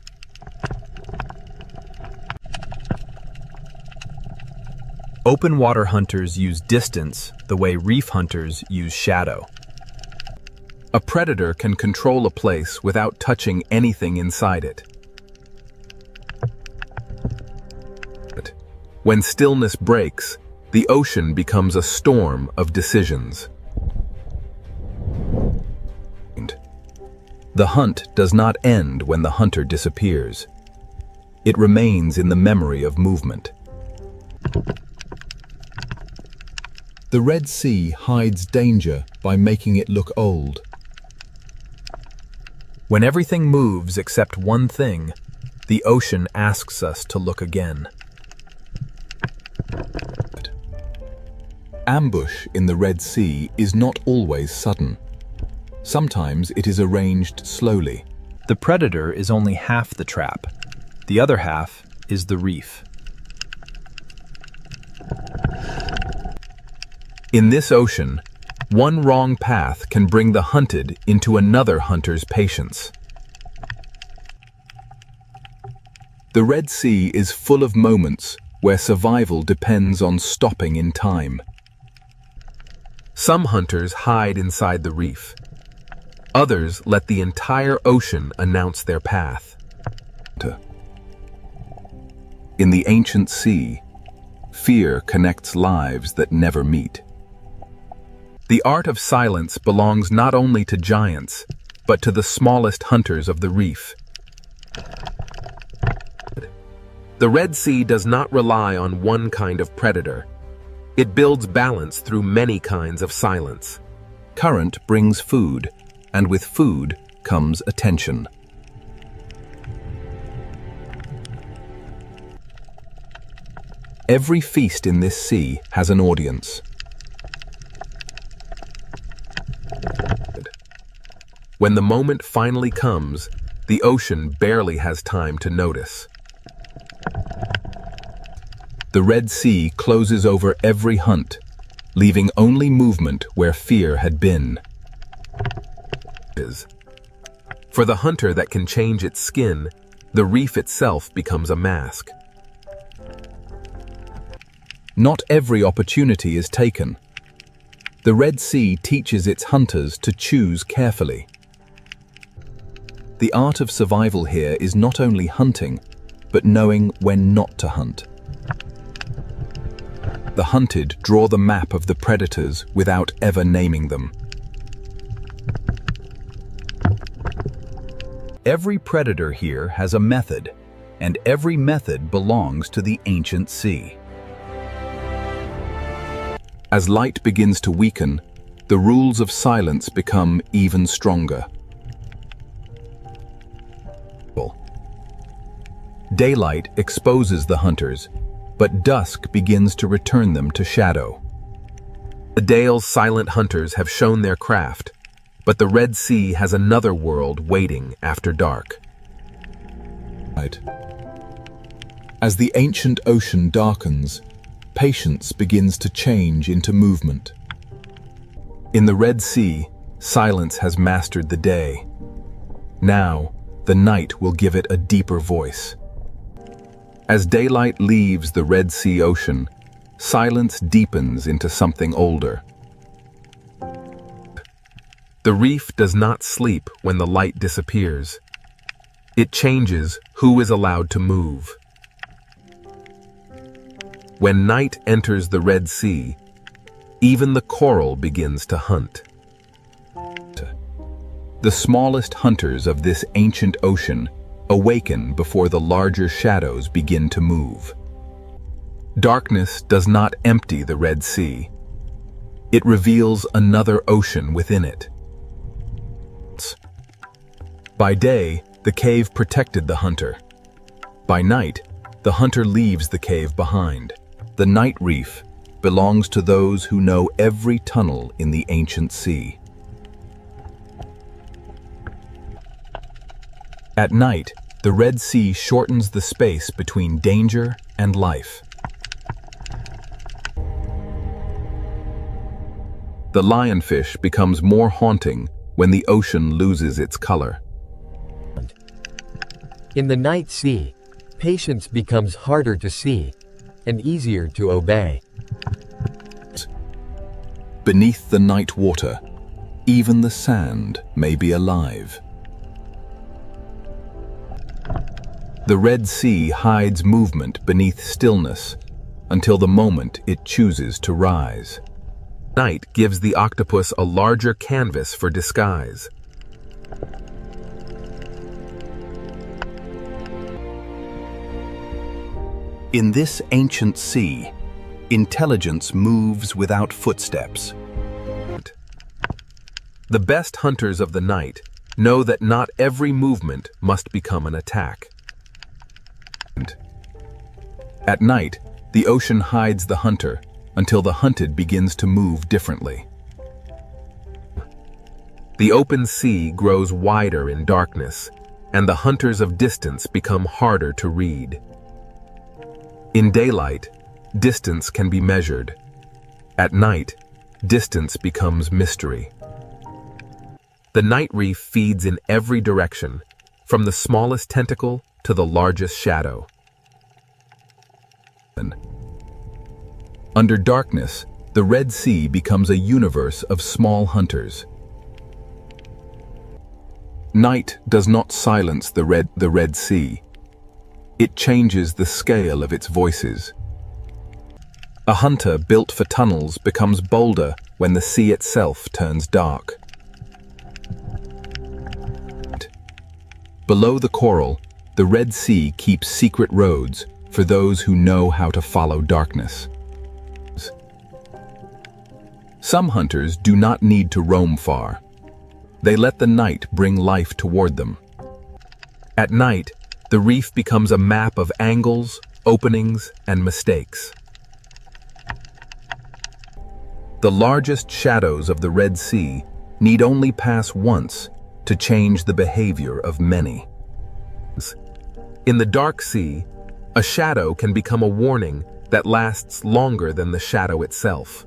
Open water hunters use distance the way reef hunters use shadow. A predator can control a place without touching anything inside it. When stillness breaks, the ocean becomes a storm of decisions. The hunt does not end when the hunter disappears. It remains in the memory of movement. The Red Sea hides danger by making it look old. When everything moves except one thing, the ocean asks us to look again. Ambush in the Red Sea is not always sudden. Sometimes it is arranged slowly. The predator is only half the trap. The other half is the reef. In this ocean, one wrong path can bring the hunted into another hunter's patience. The Red Sea is full of moments where survival depends on stopping in time. Some hunters hide inside the reef. Others let the entire ocean announce their path. In the ancient sea, fear connects lives that never meet. The art of silence belongs not only to giants, but to the smallest hunters of the reef. The Red Sea does not rely on one kind of predator. It builds balance through many kinds of silence. Current brings food, and with food comes attention. Every feast in this sea has an audience. When the moment finally comes, the ocean barely has time to notice. The Red Sea closes over every hunt, leaving only movement where fear had been. For the hunter that can change its skin, the reef itself becomes a mask. Not every opportunity is taken. The Red Sea teaches its hunters to choose carefully. The art of survival here is not only hunting, but knowing when not to hunt. The hunted draw the map of the predators without ever naming them. Every predator here has a method, and every method belongs to the ancient sea. As light begins to weaken, the rules of silence become even stronger. Daylight exposes the hunters, but dusk begins to return them to shadow. The Dale's silent hunters have shown their craft, but the Red Sea has another world waiting after dark. As the ancient ocean darkens, patience begins to change into movement. In the Red Sea, silence has mastered the day. Now, the night will give it a deeper voice. As daylight leaves the Red Sea ocean, silence deepens into something older. The reef does not sleep when the light disappears. It changes who is allowed to move. When night enters the Red Sea, even the coral begins to hunt. The smallest hunters of this ancient ocean awaken before the larger shadows begin to move. Darkness does not empty the Red Sea. It reveals another ocean within it. By day, the cave protected the hunter. By night, the hunter leaves the cave behind. The night reef belongs to those who know every tunnel in the ancient sea. At night, the Red Sea shortens the space between danger and life. The lionfish becomes more haunting when the ocean loses its color. In the night sea, patience becomes harder to see and easier to obey. Beneath the night water, even the sand may be alive. The Red Sea hides movement beneath stillness until the moment it chooses to rise. Night gives the octopus a larger canvas for disguise. In this ancient sea, intelligence moves without footsteps. The best hunters of the night know that not every movement must become an attack. At night, the ocean hides the hunter until the hunted begins to move differently. The open sea grows wider in darkness, and the hunters of distance become harder to read. In daylight, distance can be measured. At night, distance becomes mystery. The night reef feeds in every direction, from the smallest tentacle to the largest shadow. Under darkness, the Red Sea becomes a universe of small hunters. Night does not silence the Red Sea. It changes the scale of its voices. A hunter built for tunnels becomes bolder when the sea itself turns dark. Below the coral, the Red Sea keeps secret roads for those who know how to follow darkness. Some hunters do not need to roam far. They let the night bring life toward them. At night, the reef becomes a map of angles, openings, and mistakes. The largest shadows of the Red Sea need only pass once to change the behavior of many. In the dark sea, a shadow can become a warning that lasts longer than the shadow itself.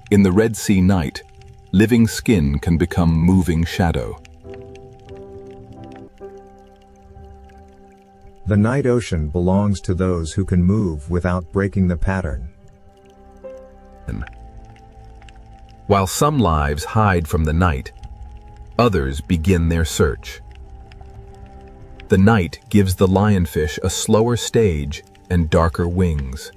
In the Red Sea night, living skin can become moving shadow. The night ocean belongs to those who can move without breaking the pattern. While some lives hide from the night, others begin their search. The night gives the lionfish a slower stage and darker wings.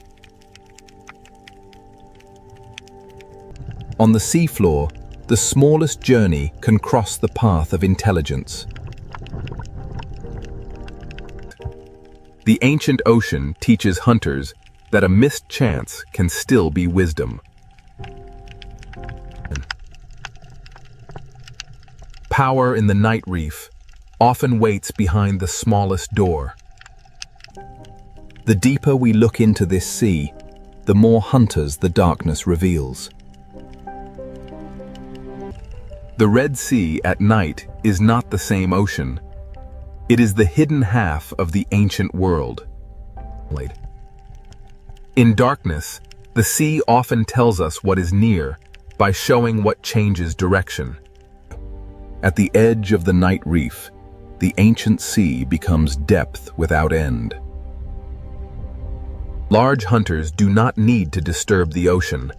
On the seafloor, the smallest journey can cross the path of intelligence. The ancient ocean teaches hunters that a missed chance can still be wisdom. Power in the night reef often waits behind the smallest door. The deeper we look into this sea, the more hunters the darkness reveals. The Red Sea at night is not the same ocean. It is the hidden half of the ancient world. In darkness, the sea often tells us what is near by showing what changes direction. At the edge of the night reef, the ancient sea becomes depth without end. Large hunters do not need to disturb the ocean.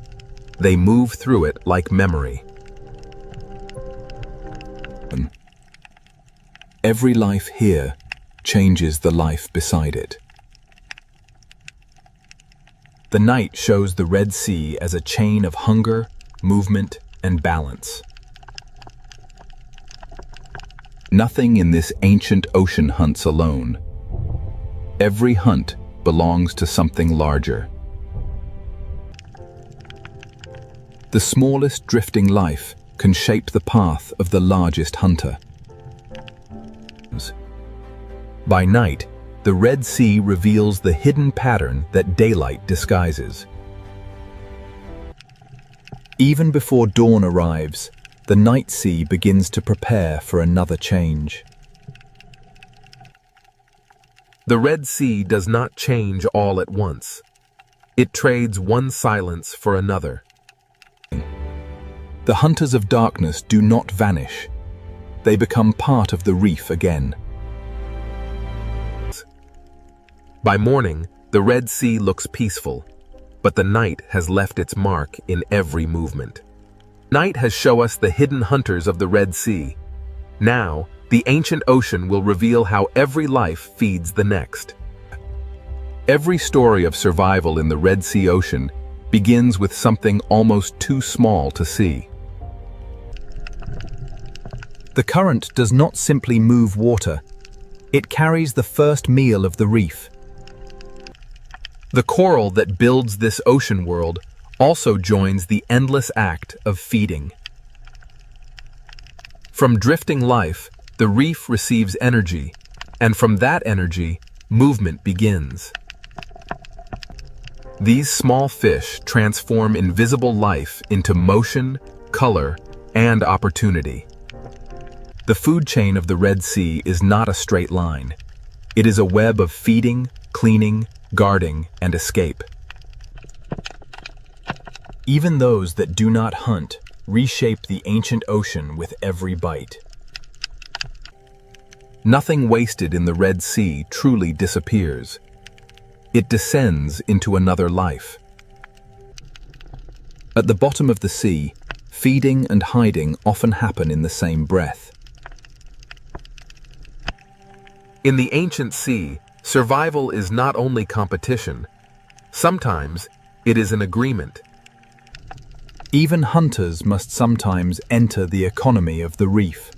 They move through it like memory. Every life here changes the life beside it. The night shows the Red Sea as a chain of hunger, movement, and balance. Nothing in this ancient ocean hunts alone. Every hunt belongs to something larger. The smallest drifting life can shape the path of the largest hunter. By night, the Red Sea reveals the hidden pattern that daylight disguises. Even before dawn arrives, the night sea begins to prepare for another change. The Red Sea does not change all at once. It trades one silence for another. The hunters of darkness do not vanish. They become part of the reef again. By morning, the Red Sea looks peaceful, but the night has left its mark in every movement. Night has shown us the hidden hunters of the Red Sea. Now, the ancient ocean will reveal how every life feeds the next. Every story of survival in the Red Sea ocean begins with something almost too small to see. The current does not simply move water. It carries the first meal of the reef. The coral that builds this ocean world also joins the endless act of feeding. From drifting life, the reef receives energy, and from that energy, movement begins. These small fish transform invisible life into motion, color, and opportunity. The food chain of the Red Sea is not a straight line. It is a web of feeding, cleaning, guarding, and escape. Even those that do not hunt reshape the ancient ocean with every bite. Nothing wasted in the Red Sea truly disappears. It descends into another life. At the bottom of the sea, feeding and hiding often happen in the same breath. In the ancient sea, survival is not only competition. Sometimes it is an agreement. Even hunters must sometimes enter the economy of the reef.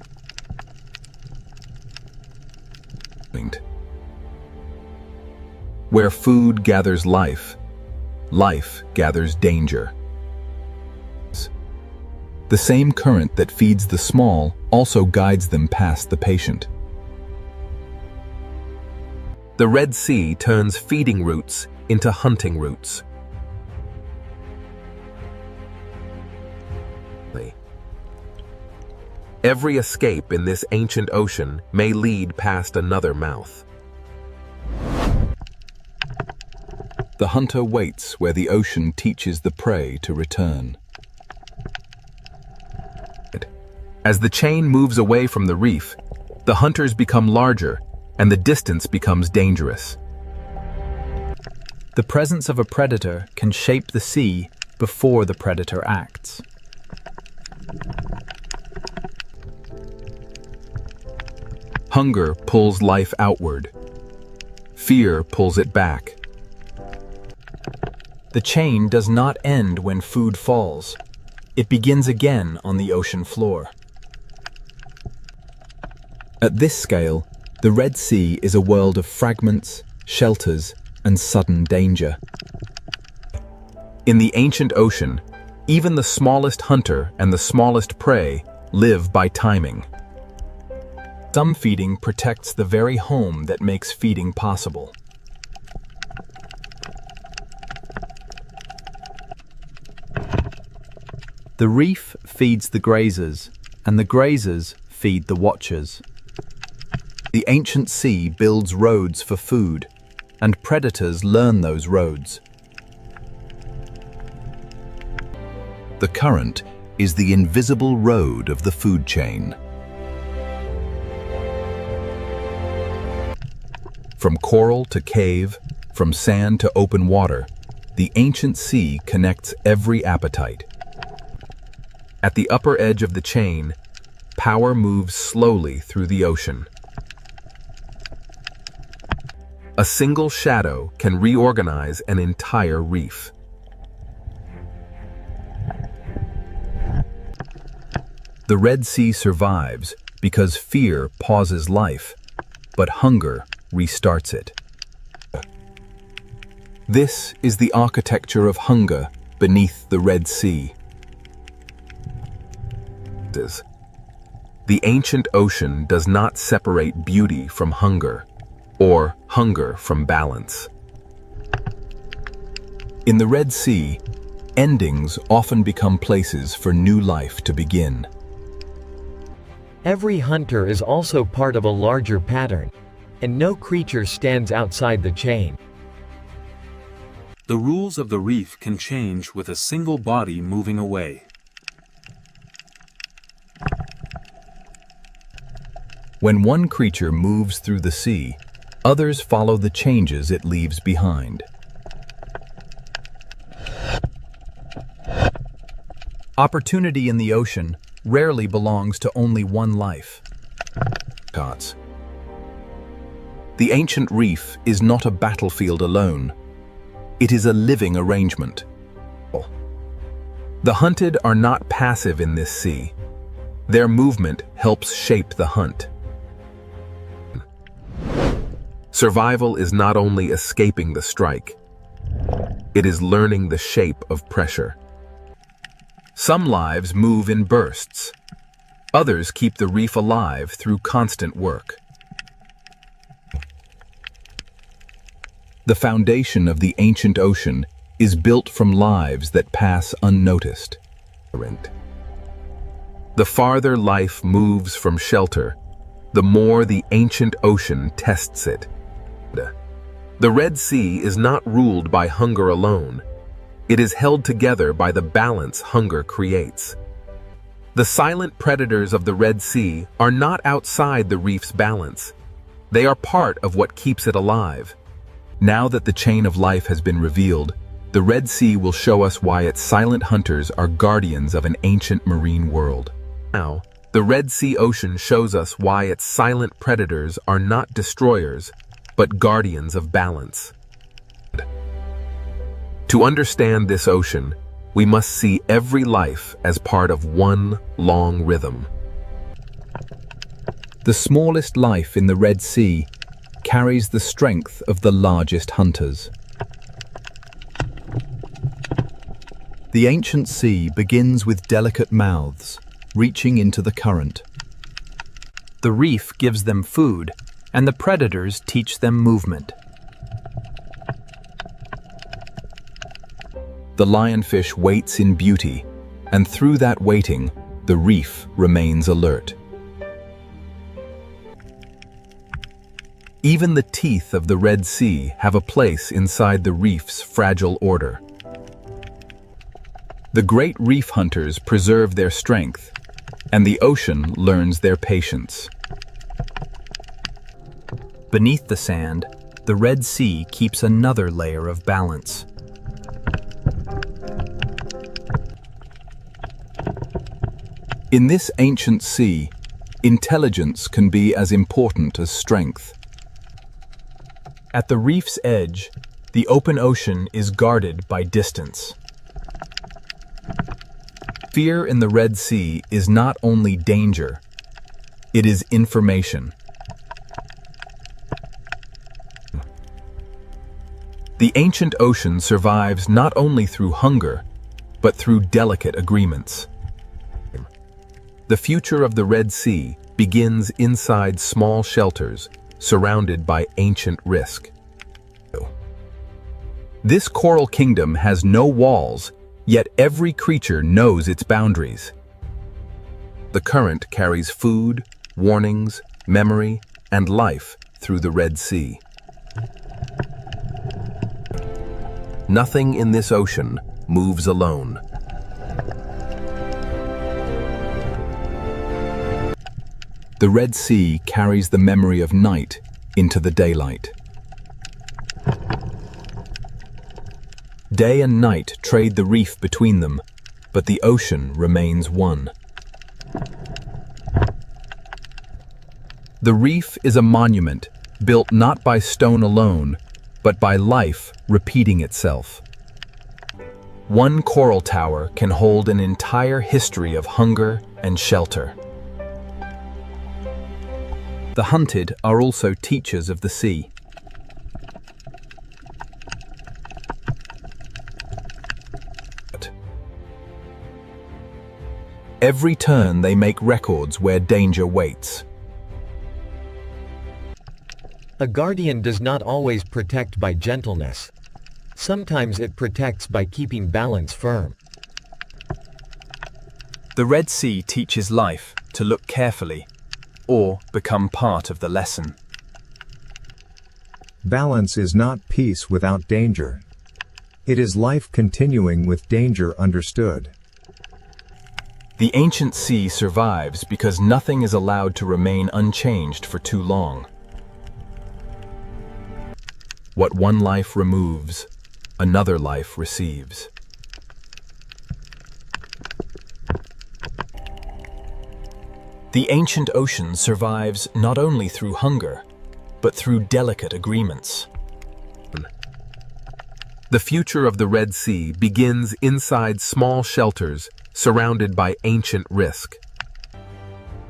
Where food gathers life, life gathers danger. The same current that feeds the small also guides them past the patient. The Red Sea turns feeding routes into hunting routes. Every escape in this ancient ocean may lead past another mouth. The hunter waits where the ocean teaches the prey to return. As the chain moves away from the reef, the hunters become larger and the distance becomes dangerous. The presence of a predator can shape the sea before the predator acts. Hunger pulls life outward. Fear pulls it back. The chain does not end when food falls. It begins again on the ocean floor. At this scale, the Red Sea is a world of fragments, shelters, and sudden danger. In the ancient ocean, even the smallest hunter and the smallest prey live by timing. Some feeding protects the very home that makes feeding possible. The reef feeds the grazers, and the grazers feed the watchers. The ancient sea builds roads for food, and predators learn those roads. The current is the invisible road of the food chain. From coral to cave, from sand to open water, the ancient sea connects every appetite. At the upper edge of the chain, power moves slowly through the ocean. A single shadow can reorganize an entire reef. The Red Sea survives because fear pauses life, but hunger restarts it. This is the architecture of hunger beneath the Red Sea. The ancient ocean does not separate beauty from hunger, or hunger from balance. In the Red Sea, endings often become places for new life to begin. Every hunter is also part of a larger pattern, and no creature stands outside the chain. The rules of the reef can change with a single body moving away. When one creature moves through the sea, others follow the changes it leaves behind. Opportunity in the ocean rarely belongs to only one life. The ancient reef is not a battlefield alone. It is a living arrangement. The hunted are not passive in this sea. Their movement helps shape the hunt. Survival is not only escaping the strike, it is learning the shape of pressure. Some lives move in bursts. Others keep the reef alive through constant work. The foundation of the ancient ocean is built from lives that pass unnoticed. The farther life moves from shelter, the more the ancient ocean tests it. The Red Sea is not ruled by hunger alone. It is held together by the balance hunger creates. The silent predators of the Red Sea are not outside the reef's balance. They are part of what keeps it alive. Now that the chain of life has been revealed, the Red Sea will show us why its silent hunters are guardians of an ancient marine world. Now, the Red Sea ocean shows us why its silent predators are not destroyers, but guardians of balance. To understand this ocean, we must see every life as part of one long rhythm. The smallest life in the Red Sea carries the strength of the largest hunters. The ancient sea begins with delicate mouths, reaching into the current. The reef gives them food, and the predators teach them movement. The lionfish waits in beauty, and through that waiting, the reef remains alert. Even the teeth of the Red Sea have a place inside the reef's fragile order. The great reef hunters preserve their strength, and the ocean learns their patience. Beneath the sand, the Red Sea keeps another layer of balance. In this ancient sea, intelligence can be as important as strength. At the reef's edge, the open ocean is guarded by distance. Fear in the Red Sea is not only danger, it is information. The ancient ocean survives not only through hunger, but through delicate agreements. The future of the Red Sea begins inside small shelters surrounded by ancient risk. This coral kingdom has no walls, yet every creature knows its boundaries. The current carries food, warnings, memory, and life through the Red Sea. Nothing in this ocean moves alone. The Red Sea carries the memory of night into the daylight. Day and night trade the reef between them, but the ocean remains one. The reef is a monument built not by stone alone, but by life repeating itself. One coral tower can hold an entire history of hunger and shelter. The hunted are also teachers of the sea. Every turn they make records where danger waits. A guardian does not always protect by gentleness. Sometimes it protects by keeping balance firm. The Red Sea teaches life to look carefully or become part of the lesson. Balance is not peace without danger. It is life continuing with danger understood. The ancient sea survives because nothing is allowed to remain unchanged for too long. What one life removes, another life receives. The ancient ocean survives not only through hunger, but through delicate agreements. The future of the Red Sea begins inside small shelters surrounded by ancient risk.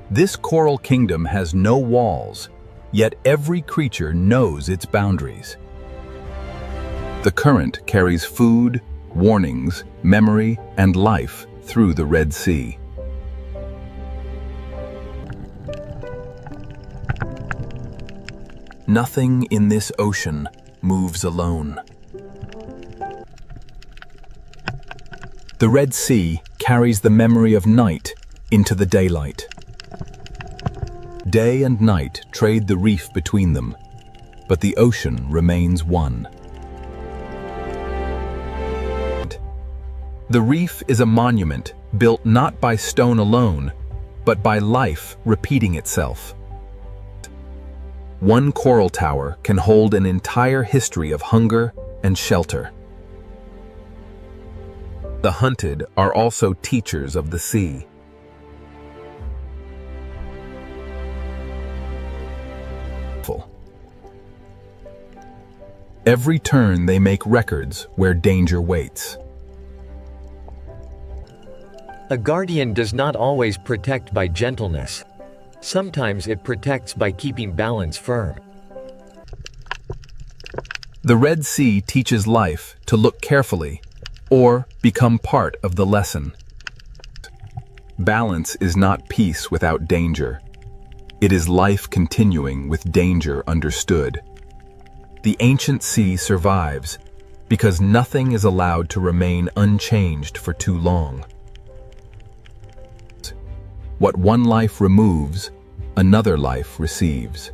This coral kingdom has no walls, yet every creature knows its boundaries. The current carries food, warnings, memory, and life through the Red Sea. Nothing in this ocean moves alone. The Red Sea carries the memory of night into the daylight. Day and night trade the reef between them, but the ocean remains one. The reef is a monument built not by stone alone, but by life repeating itself. One coral tower can hold an entire history of hunger and shelter. The hunted are also teachers of the sea. Every turn they make records where danger waits. A guardian does not always protect by gentleness. Sometimes it protects by keeping balance firm. The Red Sea teaches life to look carefully or become part of the lesson. Balance is not peace without danger. It is life continuing with danger understood. The ancient sea survives because nothing is allowed to remain unchanged for too long. What one life removes, another life receives.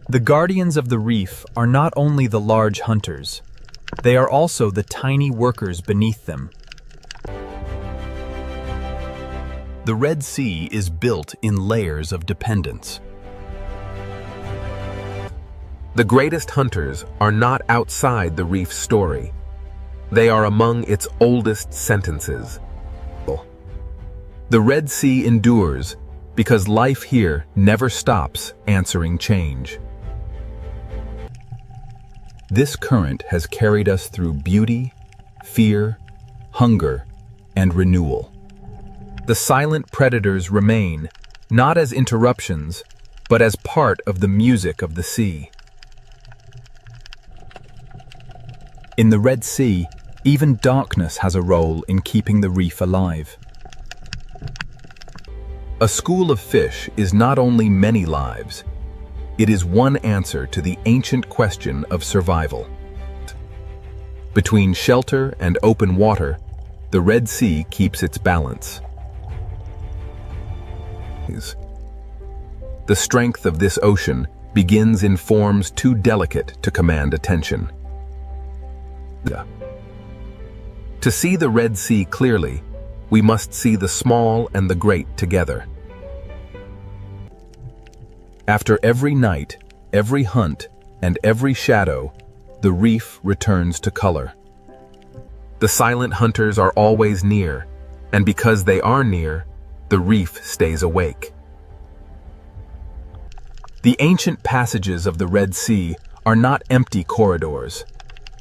The guardians of the reef are not only the large hunters, they are also the tiny workers beneath them. The Red Sea is built in layers of dependence. The greatest hunters are not outside the reef's story. They are among its oldest sentences. The Red Sea endures because life here never stops answering change. This current has carried us through beauty, fear, hunger, and renewal. The silent predators remain, not as interruptions, but as part of the music of the sea. In the Red Sea, even darkness has a role in keeping the reef alive. A school of fish is not only many lives, it is one answer to the ancient question of survival. Between shelter and open water, the Red Sea keeps its balance. The strength of this ocean begins in forms too delicate to command attention. To see the Red Sea clearly, we must see the small and the great together. After every night, every hunt, and every shadow, the reef returns to color. The silent hunters are always near, and because they are near, the reef stays awake. The ancient passages of the Red Sea are not empty corridors.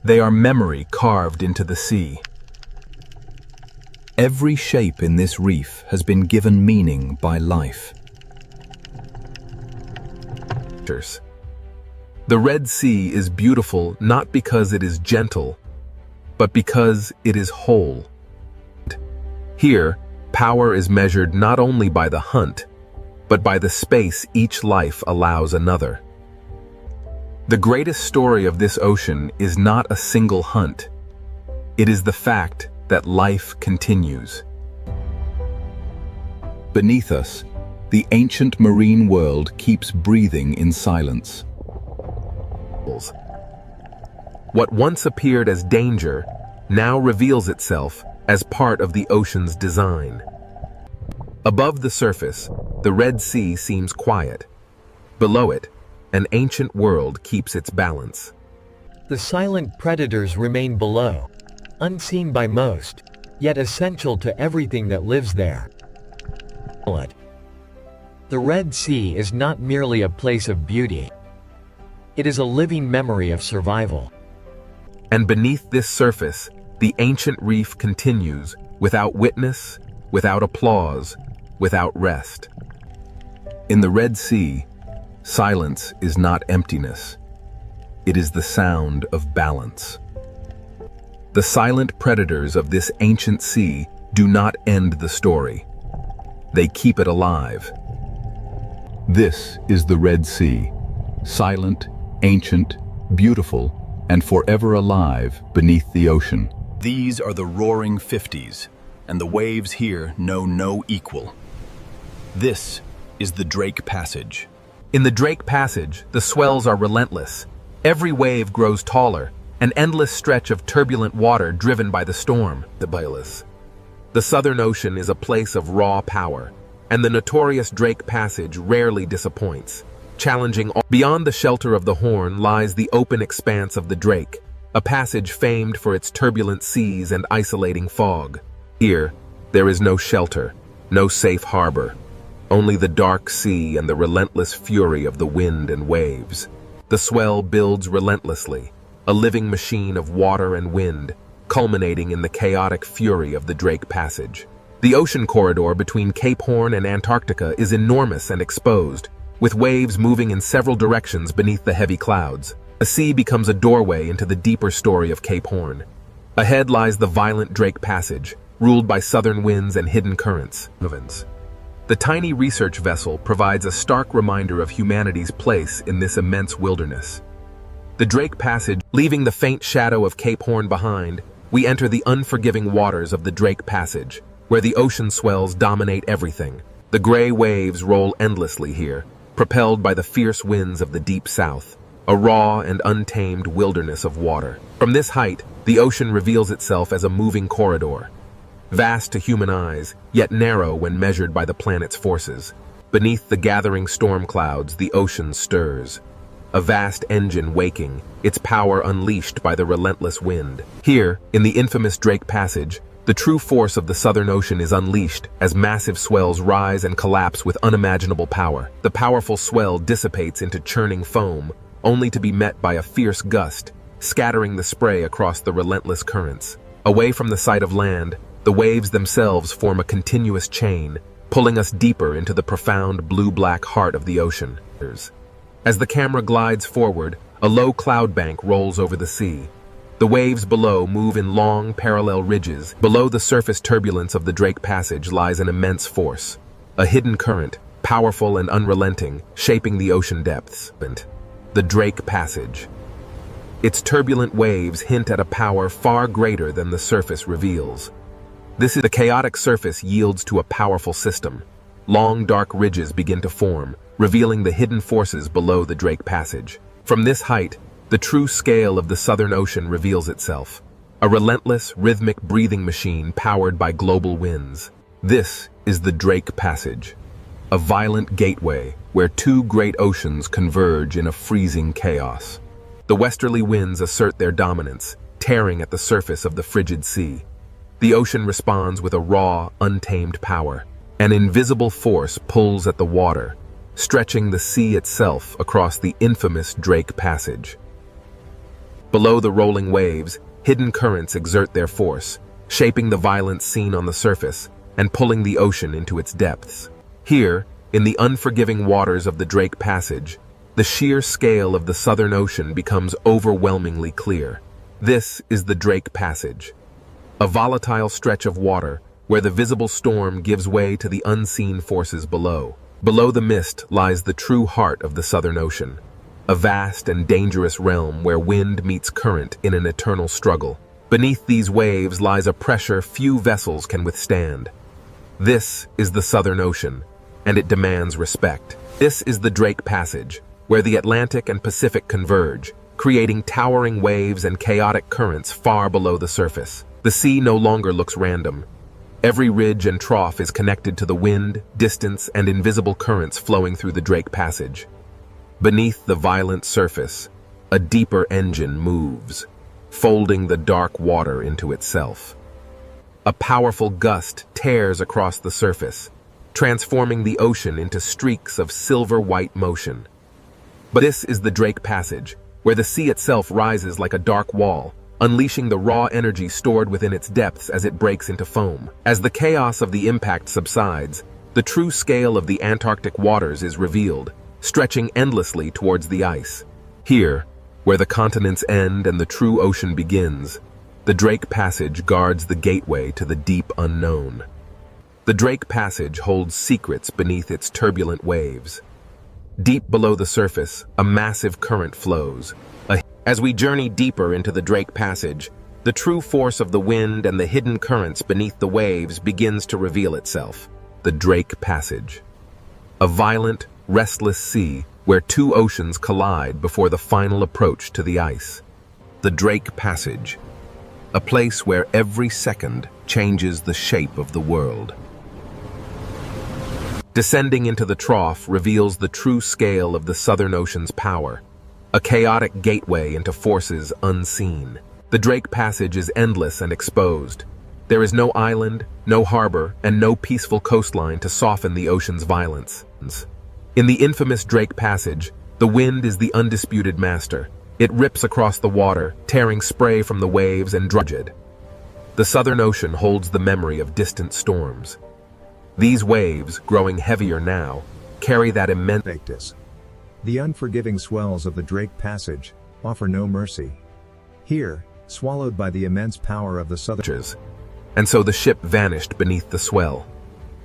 They are memory carved into the sea. Every shape in this reef has been given meaning by life. The Red Sea is beautiful not because it is gentle, but because it is whole. Here, power is measured not only by the hunt, but by the space each life allows another. The greatest story of this ocean is not a single hunt. It is the fact that life continues. Beneath us, the ancient marine world keeps breathing in silence. What once appeared as danger now reveals itself as part of the ocean's design. Above the surface, the Red Sea seems quiet. Below it, an ancient world keeps its balance. The silent predators remain below, unseen by most, yet essential to everything that lives there. The Red Sea is not merely a place of beauty. It is a living memory of survival. And beneath this surface, the ancient reef continues, without witness, without applause, without rest. In the Red Sea, silence is not emptiness. It is the sound of balance. The silent predators of this ancient sea do not end the story. They keep it alive. This is the Red Sea, silent, ancient, beautiful, and forever alive beneath the ocean. These are the roaring 50s, and the waves here know no equal. This is the Drake Passage. In the Drake Passage, the swells are relentless. Every wave grows taller, an endless stretch of turbulent water driven by the storm. The Southern Ocean is a place of raw power, and the notorious Drake Passage rarely disappoints. Challenging all. Beyond the shelter of the Horn lies the open expanse of the Drake, a passage famed for its turbulent seas and isolating fog. Here, there is no shelter, no safe harbor, only the dark sea and the relentless fury of the wind and waves. The swell builds relentlessly, a living machine of water and wind, culminating in the chaotic fury of the Drake Passage. The ocean corridor between Cape Horn and Antarctica is enormous and exposed, with waves moving in several directions beneath the heavy clouds. The sea becomes a doorway into the deeper story of Cape Horn. Ahead lies the violent Drake Passage, ruled by southern winds and hidden currents. The tiny research vessel provides a stark reminder of humanity's place in this immense wilderness. The Drake Passage, leaving the faint shadow of Cape Horn behind, we enter the unforgiving waters of the Drake Passage, where the ocean swells dominate everything. The gray waves roll endlessly here, propelled by the fierce winds of the deep south, a raw and untamed wilderness of water. From this height, the ocean reveals itself as a moving corridor, vast to human eyes, yet narrow when measured by the planet's forces. Beneath the gathering storm clouds, the ocean stirs, a vast engine waking, its power unleashed by the relentless wind. Here, in the infamous Drake Passage, the true force of the Southern Ocean is unleashed as massive swells rise and collapse with unimaginable power. The powerful swell dissipates into churning foam, only to be met by a fierce gust, scattering the spray across the relentless currents. Away from the sight of land, the waves themselves form a continuous chain, pulling us deeper into the profound blue-black heart of the ocean. As the camera glides forward, a low cloud bank rolls over the sea. The waves below move in long, parallel ridges. Below the surface turbulence of the Drake Passage lies an immense force, a hidden current, powerful and unrelenting, shaping the ocean depths. The Drake Passage. Its turbulent waves hint at a power far greater than the surface reveals. The chaotic surface yields to a powerful system. Long, dark ridges begin to form, revealing the hidden forces below the Drake Passage. From this height, the true scale of the Southern Ocean reveals itself, a relentless, rhythmic breathing machine powered by global winds. This is the Drake Passage, a violent gateway where two great oceans converge in a freezing chaos. The westerly winds assert their dominance, tearing at the surface of the frigid sea. The ocean responds with a raw, untamed power. An invisible force pulls at the water, stretching the sea itself across the infamous Drake Passage. Below the rolling waves, hidden currents exert their force, shaping the violent scene on the surface and pulling the ocean into its depths. Here, in the unforgiving waters of the Drake Passage, the sheer scale of the Southern Ocean becomes overwhelmingly clear. This is the Drake Passage, a volatile stretch of water where the visible storm gives way to the unseen forces below. Below the mist lies the true heart of the Southern Ocean, a vast and dangerous realm where wind meets current in an eternal struggle. Beneath these waves lies a pressure few vessels can withstand. This is the Southern Ocean, and it demands respect. This is the Drake Passage, where the Atlantic and Pacific converge, creating towering waves and chaotic currents far below the surface. The sea no longer looks random. Every ridge and trough is connected to the wind, distance, and invisible currents flowing through the Drake Passage. Beneath the violent surface, a deeper engine moves, folding the dark water into itself. A powerful gust tears across the surface, transforming the ocean into streaks of silver-white motion. But this is the Drake Passage, where the sea itself rises like a dark wall, unleashing the raw energy stored within its depths as it breaks into foam. As the chaos of the impact subsides, the true scale of the Antarctic waters is revealed, stretching endlessly towards the ice. Here, where the continents end and the true ocean begins, the Drake Passage guards the gateway to the deep unknown. The Drake Passage holds secrets beneath its turbulent waves. Deep below the surface, a massive current flows. As we journey deeper into the Drake Passage, the true force of the wind and the hidden currents beneath the waves begins to reveal itself. The Drake Passage, a violent, restless sea where two oceans collide before the final approach to the ice. The Drake Passage, a place where every second changes the shape of the world. Descending into the trough reveals the true scale of the Southern Ocean's power, a chaotic gateway into forces unseen. The Drake Passage is endless and exposed. There is no island, no harbor, and no peaceful coastline to soften the ocean's violence. In the infamous Drake Passage, the wind is the undisputed master. It rips across the water, tearing spray from the waves and drudged. The Southern Ocean holds the memory of distant storms. These waves, growing heavier now, carry that immense. The unforgiving swells of the Drake Passage offer no mercy. Here, swallowed by the immense power of the Southern. And so the ship vanished beneath the swell.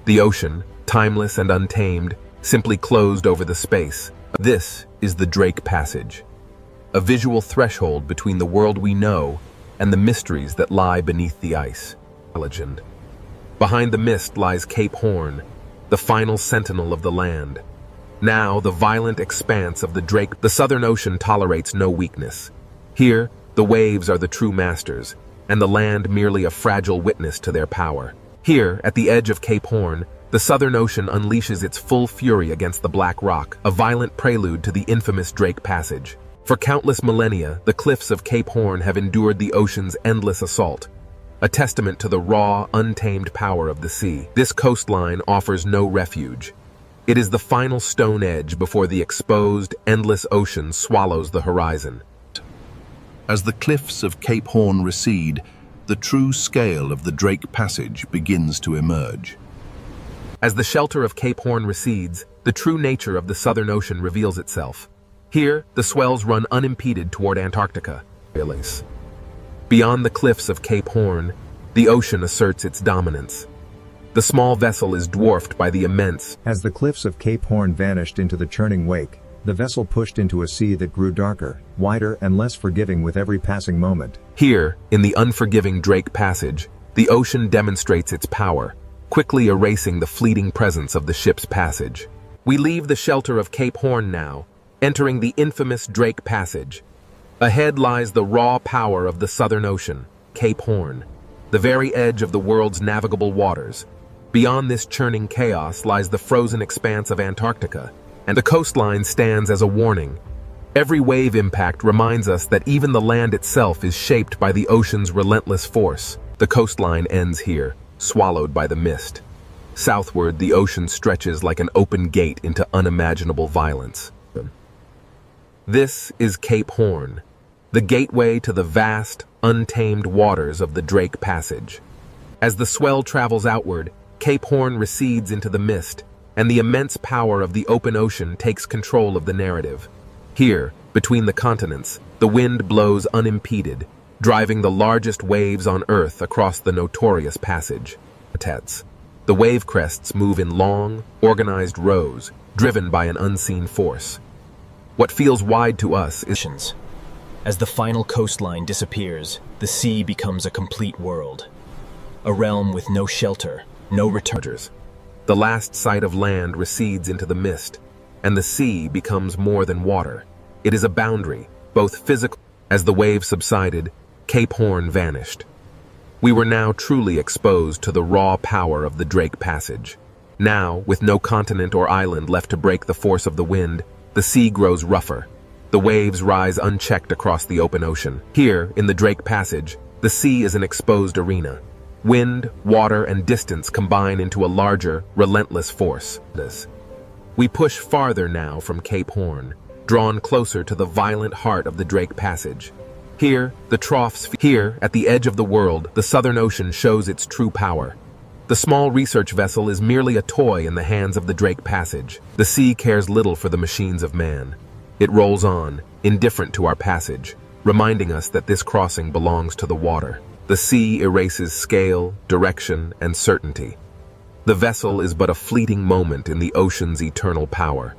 The ocean, timeless and untamed, simply closed over the space. This is the Drake Passage, a visual threshold between the world we know and the mysteries that lie beneath the ice. Legend. Behind the mist lies Cape Horn, the final sentinel of the land. Now, the violent expanse of the Drake, the Southern Ocean tolerates no weakness. Here, the waves are the true masters, and the land merely a fragile witness to their power. Here, at the edge of Cape Horn, the Southern Ocean unleashes its full fury against the Black Rock, a violent prelude to the infamous Drake Passage. For countless millennia, the cliffs of Cape Horn have endured the ocean's endless assault, a testament to the raw, untamed power of the sea. This coastline offers no refuge. It is the final stone edge before the exposed, endless ocean swallows the horizon. As the cliffs of Cape Horn recede, the true scale of the Drake Passage begins to emerge. As the shelter of Cape Horn recedes, the true nature of the Southern Ocean reveals itself. Here, the swells run unimpeded toward Antarctica. Beyond the cliffs of Cape Horn, the ocean asserts its dominance. The small vessel is dwarfed by the immense. As the cliffs of Cape Horn vanished into the churning wake, the vessel pushed into a sea that grew darker, wider, and less forgiving with every passing moment. Here, in the unforgiving Drake Passage, the ocean demonstrates its power, quickly erasing the fleeting presence of the ship's passage. We leave the shelter of Cape Horn now, entering the infamous Drake Passage. Ahead lies the raw power of the Southern Ocean, Cape Horn, the very edge of the world's navigable waters. Beyond this churning chaos lies the frozen expanse of Antarctica, and the coastline stands as a warning. Every wave impact reminds us that even the land itself is shaped by the ocean's relentless force. The coastline ends here, swallowed by the mist. Southward, the ocean stretches like an open gate into unimaginable violence. This is Cape Horn, the gateway to the vast, untamed waters of the Drake Passage. As the swell travels outward, Cape Horn recedes into the mist, and the immense power of the open ocean takes control of the narrative. Here, between the continents, the wind blows unimpeded, driving the largest waves on Earth across the notorious passage. The wave crests move in long, organized rows, driven by an unseen force. What feels wide to us is... As the final coastline disappears, the sea becomes a complete world. A realm with no shelter, no return. The last sight of land recedes into the mist, and the sea becomes more than water. It is a boundary, both physical. As the waves subsided, Cape Horn vanished. We were now truly exposed to the raw power of the Drake Passage. Now, with no continent or island left to break the force of the wind, the sea grows rougher. The waves rise unchecked across the open ocean. Here, in the Drake Passage, the sea is an exposed arena. Wind, water, and distance combine into a larger, relentless force. We push farther now from Cape Horn, drawn closer to the violent heart of the Drake Passage. Here, Here, at the edge of the world, the Southern Ocean shows its true power. The small research vessel is merely a toy in the hands of the Drake Passage. The sea cares little for the machines of man. It rolls on, indifferent to our passage, reminding us that this crossing belongs to the water. The sea erases scale, direction, and certainty. The vessel is but a fleeting moment in the ocean's eternal power.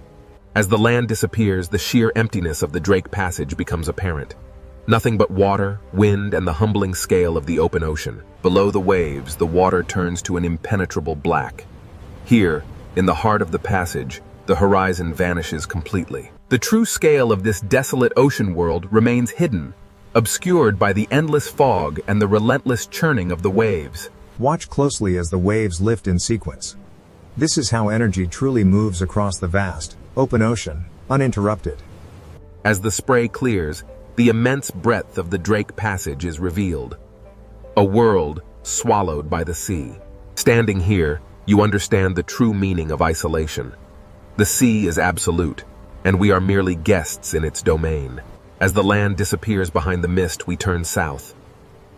As the land disappears, the sheer emptiness of the Drake Passage becomes apparent. Nothing but water, wind, and the humbling scale of the open ocean. Below the waves, the water turns to an impenetrable black. Here, in the heart of the passage, the horizon vanishes completely. The true scale of this desolate ocean world remains hidden, obscured by the endless fog and the relentless churning of the waves. Watch closely as the waves lift in sequence. This is how energy truly moves across the vast, open ocean, uninterrupted. As the spray clears, the immense breadth of the Drake Passage is revealed. A world swallowed by the sea. Standing here, you understand the true meaning of isolation. The sea is absolute, and we are merely guests in its domain. As the land disappears behind the mist, we turn south.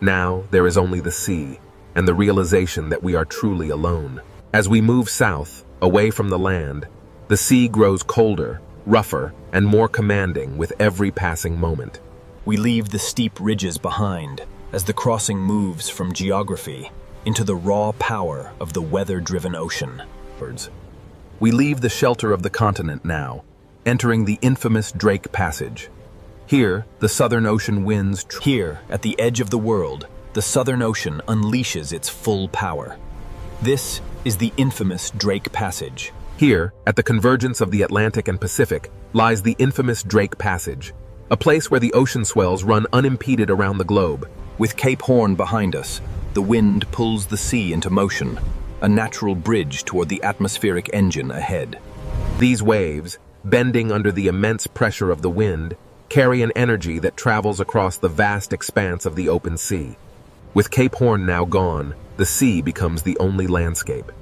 Now, there is only the sea, and the realization that we are truly alone. As we move south, away from the land, the sea grows colder, rougher, and more commanding with every passing moment. We leave the steep ridges behind as the crossing moves from geography into the raw power of the weather-driven ocean. We leave the shelter of the continent now, entering the infamous Drake Passage. Here, the Southern Ocean winds. Here, at the edge of the world, the Southern Ocean unleashes its full power. This is the infamous Drake Passage. Here, at the convergence of the Atlantic and Pacific, lies the infamous Drake Passage, a place where the ocean swells run unimpeded around the globe. With Cape Horn behind us, the wind pulls the sea into motion, a natural bridge toward the atmospheric engine ahead. These waves, bending under the immense pressure of the wind, carry an energy that travels across the vast expanse of the open sea. With Cape Horn now gone, the sea becomes the only landscape,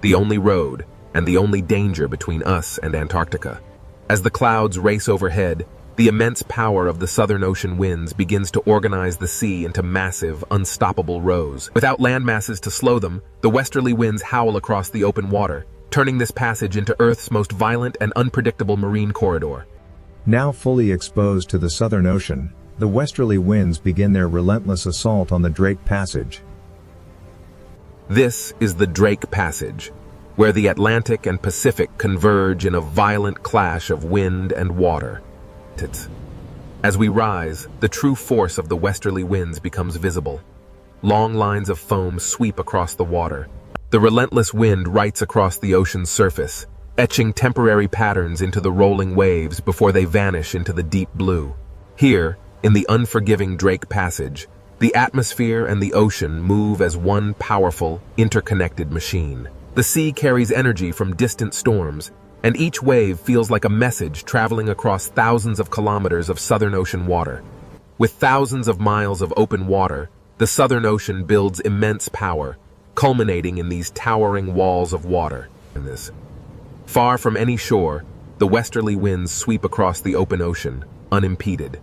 the only road, and the only danger between us and Antarctica. As the clouds race overhead, the immense power of the Southern Ocean winds begins to organize the sea into massive, unstoppable rows. Without land masses to slow them, the westerly winds howl across the open water, turning this passage into Earth's most violent and unpredictable marine corridor. Now fully exposed to the Southern Ocean, the westerly winds begin their relentless assault on the Drake Passage. This is the Drake Passage, where the Atlantic and Pacific converge in a violent clash of wind and water. As we rise, the true force of the westerly winds becomes visible. Long lines of foam sweep across the water. The relentless wind writes across the ocean's surface, etching temporary patterns into the rolling waves before they vanish into the deep blue. Here, in the unforgiving Drake Passage, the atmosphere and the ocean move as one powerful, interconnected machine. The sea carries energy from distant storms, and each wave feels like a message traveling across thousands of kilometers of Southern Ocean water. With thousands of miles of open water, the Southern Ocean builds immense power, culminating in these towering walls of water. Far from any shore, the westerly winds sweep across the open ocean, unimpeded.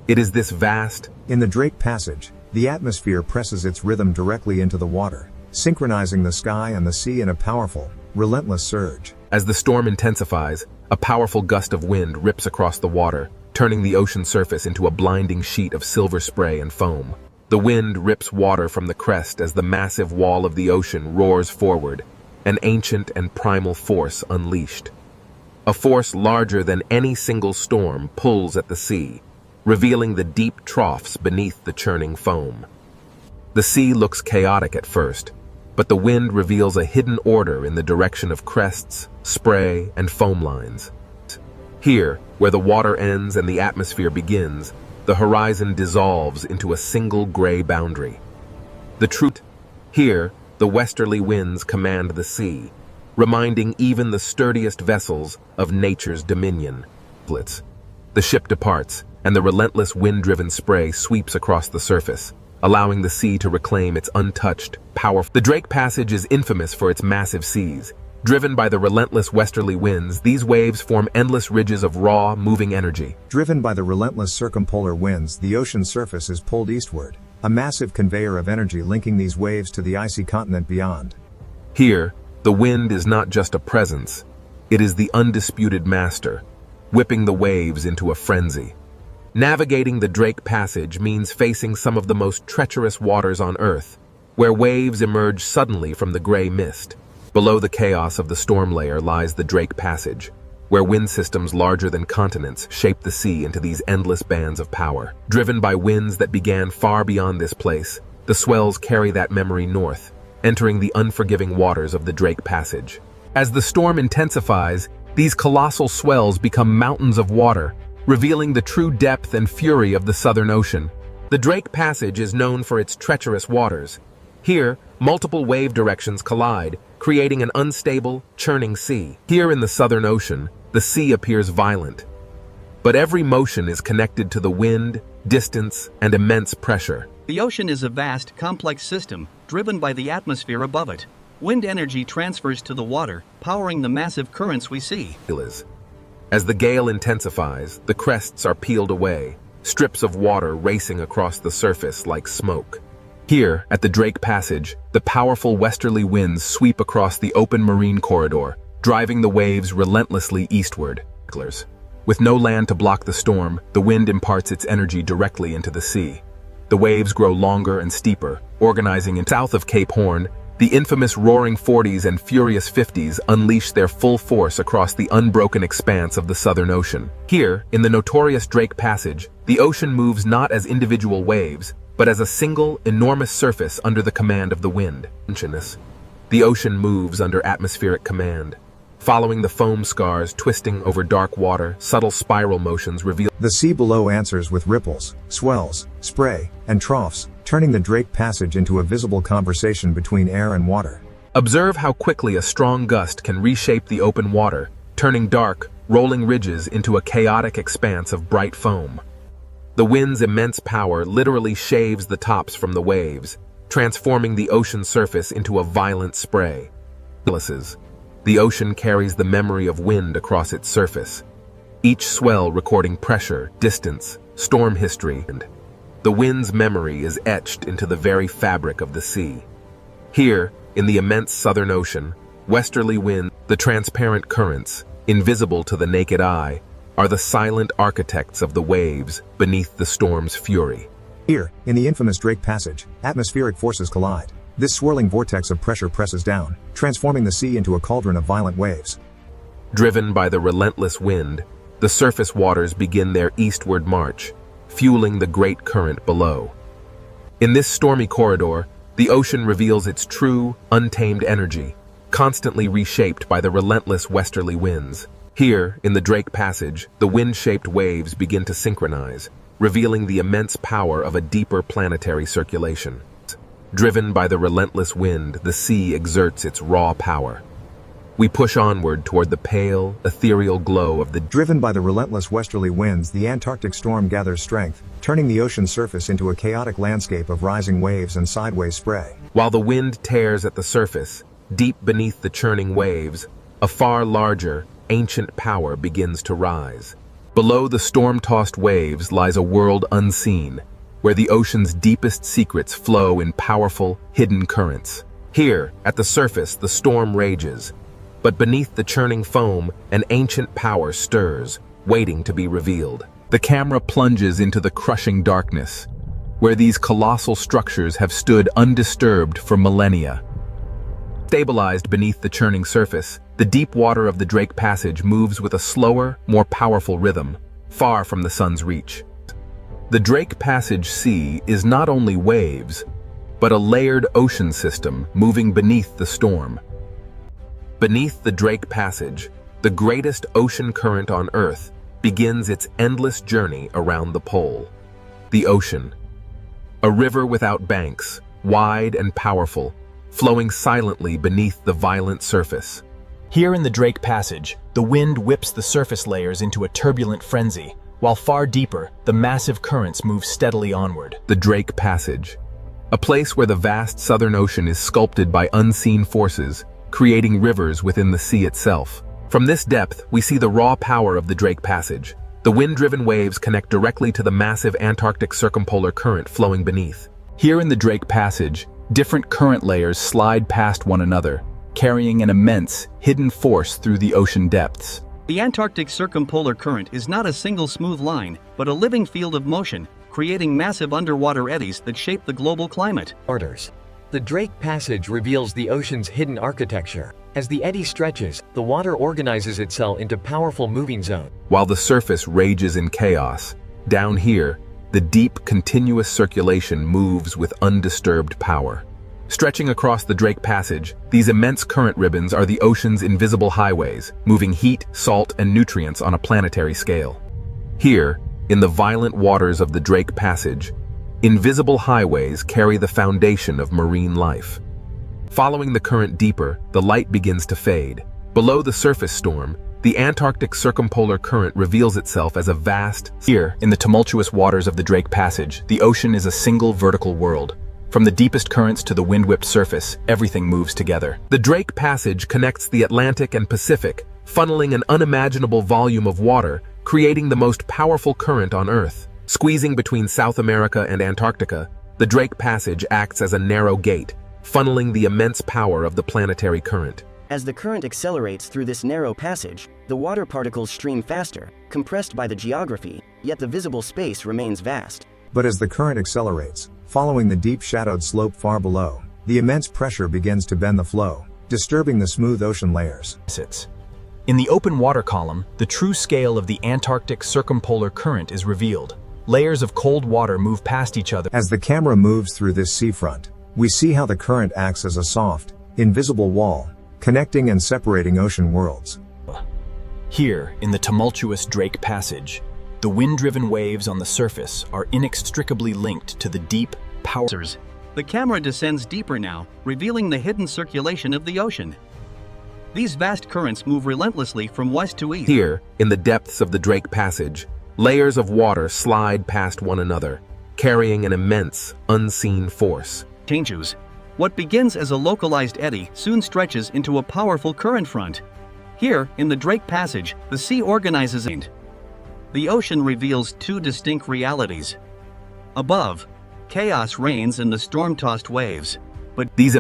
It is this vast... In the Drake Passage, the atmosphere presses its rhythm directly into the water, synchronizing the sky and the sea in a powerful, relentless surge. As the storm intensifies, a powerful gust of wind rips across the water, turning the ocean surface into a blinding sheet of silver spray and foam. The wind rips water from the crest as the massive wall of the ocean roars forward, an ancient and primal force unleashed. A force larger than any single storm pulls at the sea, revealing the deep troughs beneath the churning foam. The sea looks chaotic at first, but the wind reveals a hidden order in the direction of crests, spray, and foam lines. Here, where the water ends and the atmosphere begins, the horizon dissolves into a single gray boundary. The truth, here, the westerly winds command the sea, reminding even the sturdiest vessels of nature's dominion. The ship departs, and the relentless wind-driven spray sweeps across the surface, allowing the sea to reclaim its untouched, powerful... The Drake Passage is infamous for its massive seas. Driven by the relentless westerly winds, these waves form endless ridges of raw, moving energy. Driven by the relentless circumpolar winds, the ocean surface is pulled eastward, a massive conveyor of energy linking these waves to the icy continent beyond. Here, the wind is not just a presence, it is the undisputed master, whipping the waves into a frenzy. Navigating the Drake Passage means facing some of the most treacherous waters on Earth, where waves emerge suddenly from the gray mist. Below the chaos of the storm layer lies the Drake Passage, where wind systems larger than continents shape the sea into these endless bands of power. Driven by winds that began far beyond this place, the swells carry that memory north, entering the unforgiving waters of the Drake Passage. As the storm intensifies, these colossal swells become mountains of water, revealing the true depth and fury of the Southern Ocean. The Drake Passage is known for its treacherous waters. Here, multiple wave directions collide, creating an unstable, churning sea. Here in the Southern Ocean, the sea appears violent. But every motion is connected to the wind, distance, and immense pressure. The ocean is a vast, complex system, driven by the atmosphere above it. Wind energy transfers to the water, powering the massive currents we see. As the gale intensifies, the crests are peeled away, strips of water racing across the surface like smoke. Here, at the Drake Passage, the powerful westerly winds sweep across the open marine corridor, driving the waves relentlessly eastward. With no land to block the storm, the wind imparts its energy directly into the sea. The waves grow longer and steeper, organizing in south of Cape Horn. The infamous Roaring 40s and Furious 50s unleash their full force across the unbroken expanse of the Southern Ocean. Here, in the notorious Drake Passage, the ocean moves not as individual waves, but as a single, enormous surface under the command of the wind. The ocean moves under atmospheric command. Following the foam scars twisting over dark water, subtle spiral motions reveal... The sea below answers with ripples, swells, spray, and troughs, turning the Drake Passage into a visible conversation between air and water. Observe how quickly a strong gust can reshape the open water, turning dark, rolling ridges into a chaotic expanse of bright foam. The wind's immense power literally shaves the tops from the waves, transforming the ocean surface into a violent spray. The ocean carries the memory of wind across its surface, each swell recording pressure, distance, storm history, and the wind's memory is etched into the very fabric of the sea. Here, in the immense Southern Ocean, westerly wind, the transparent currents, invisible to the naked eye, are the silent architects of the waves beneath the storm's fury. Here, in the infamous Drake Passage, atmospheric forces collide. This swirling vortex of pressure presses down, transforming the sea into a cauldron of violent waves. Driven by the relentless wind, the surface waters begin their eastward march, fueling the great current below. In this stormy corridor, the ocean reveals its true, untamed energy, constantly reshaped by the relentless westerly winds. Here, in the Drake Passage, the wind-shaped waves begin to synchronize, revealing the immense power of a deeper planetary circulation. Driven by the relentless wind, the sea exerts its raw power. We push onward toward the pale, ethereal glow of the... Driven by the relentless westerly winds, the Antarctic storm gathers strength, turning the ocean surface into a chaotic landscape of rising waves and sideways spray. While the wind tears at the surface, deep beneath the churning waves, a far larger, ancient power begins to rise. Below the storm-tossed waves lies a world unseen, where the ocean's deepest secrets flow in powerful, hidden currents. Here, at the surface, the storm rages, but beneath the churning foam, an ancient power stirs, waiting to be revealed. The camera plunges into the crushing darkness, where these colossal structures have stood undisturbed for millennia. Stabilized beneath the churning surface, the deep water of the Drake Passage moves with a slower, more powerful rhythm, far from the sun's reach. The Drake Passage Sea is not only waves, but a layered ocean system moving beneath the storm. Beneath the Drake Passage, the greatest ocean current on Earth begins its endless journey around the pole. The ocean. A river without banks, wide and powerful, flowing silently beneath the violent surface. Here in the Drake Passage, the wind whips the surface layers into a turbulent frenzy, while far deeper, the massive currents move steadily onward. The Drake Passage. A place where the vast Southern Ocean is sculpted by unseen forces, creating rivers within the sea itself. From this depth, we see the raw power of the Drake Passage. The wind-driven waves connect directly to the massive Antarctic circumpolar current flowing beneath. Here in the Drake Passage, different current layers slide past one another, carrying an immense, hidden force through the ocean depths. The Antarctic circumpolar current is not a single smooth line, but a living field of motion, creating massive underwater eddies that shape the global climate. The Drake Passage reveals the ocean's hidden architecture. As the eddy stretches, the water organizes itself into powerful moving zones. While the surface rages in chaos, down here, the deep, continuous circulation moves with undisturbed power. Stretching across the Drake Passage, these immense current ribbons are the ocean's invisible highways, moving heat, salt, and nutrients on a planetary scale. Here, in the violent waters of the Drake Passage, invisible highways carry the foundation of marine life. Following the current deeper, the light begins to fade. Below the surface storm, the Antarctic circumpolar current reveals itself as a vast... Here, in the tumultuous waters of the Drake Passage, the ocean is a single vertical world. From the deepest currents to the wind-whipped surface, everything moves together. The Drake Passage connects the Atlantic and Pacific, funneling an unimaginable volume of water, creating the most powerful current on Earth. Squeezing between South America and Antarctica, the Drake Passage acts as a narrow gate, funneling the immense power of the planetary current. As the current accelerates through this narrow passage, the water particles stream faster, compressed by the geography, yet the visible space remains vast. But as the current accelerates, following the deep shadowed slope far below, the immense pressure begins to bend the flow, disturbing the smooth ocean layers. In the open water column, the true scale of the Antarctic circumpolar current is revealed. Layers of cold water move past each other. As the camera moves through this seafront, we see how the current acts as a soft, invisible wall, connecting and separating ocean worlds. Here, in the tumultuous Drake Passage, the wind-driven waves on the surface are inextricably linked to the deep powers. The camera descends deeper now, revealing the hidden circulation of the ocean. These vast currents move relentlessly from west to east. Here, in the depths of the Drake Passage, layers of water slide past one another, carrying an immense, unseen force. Changes. What begins as a localized eddy soon stretches into a powerful current front. Here, in the Drake Passage, the sea organizes and the ocean reveals two distinct realities. Above, chaos reigns in the storm-tossed waves, but these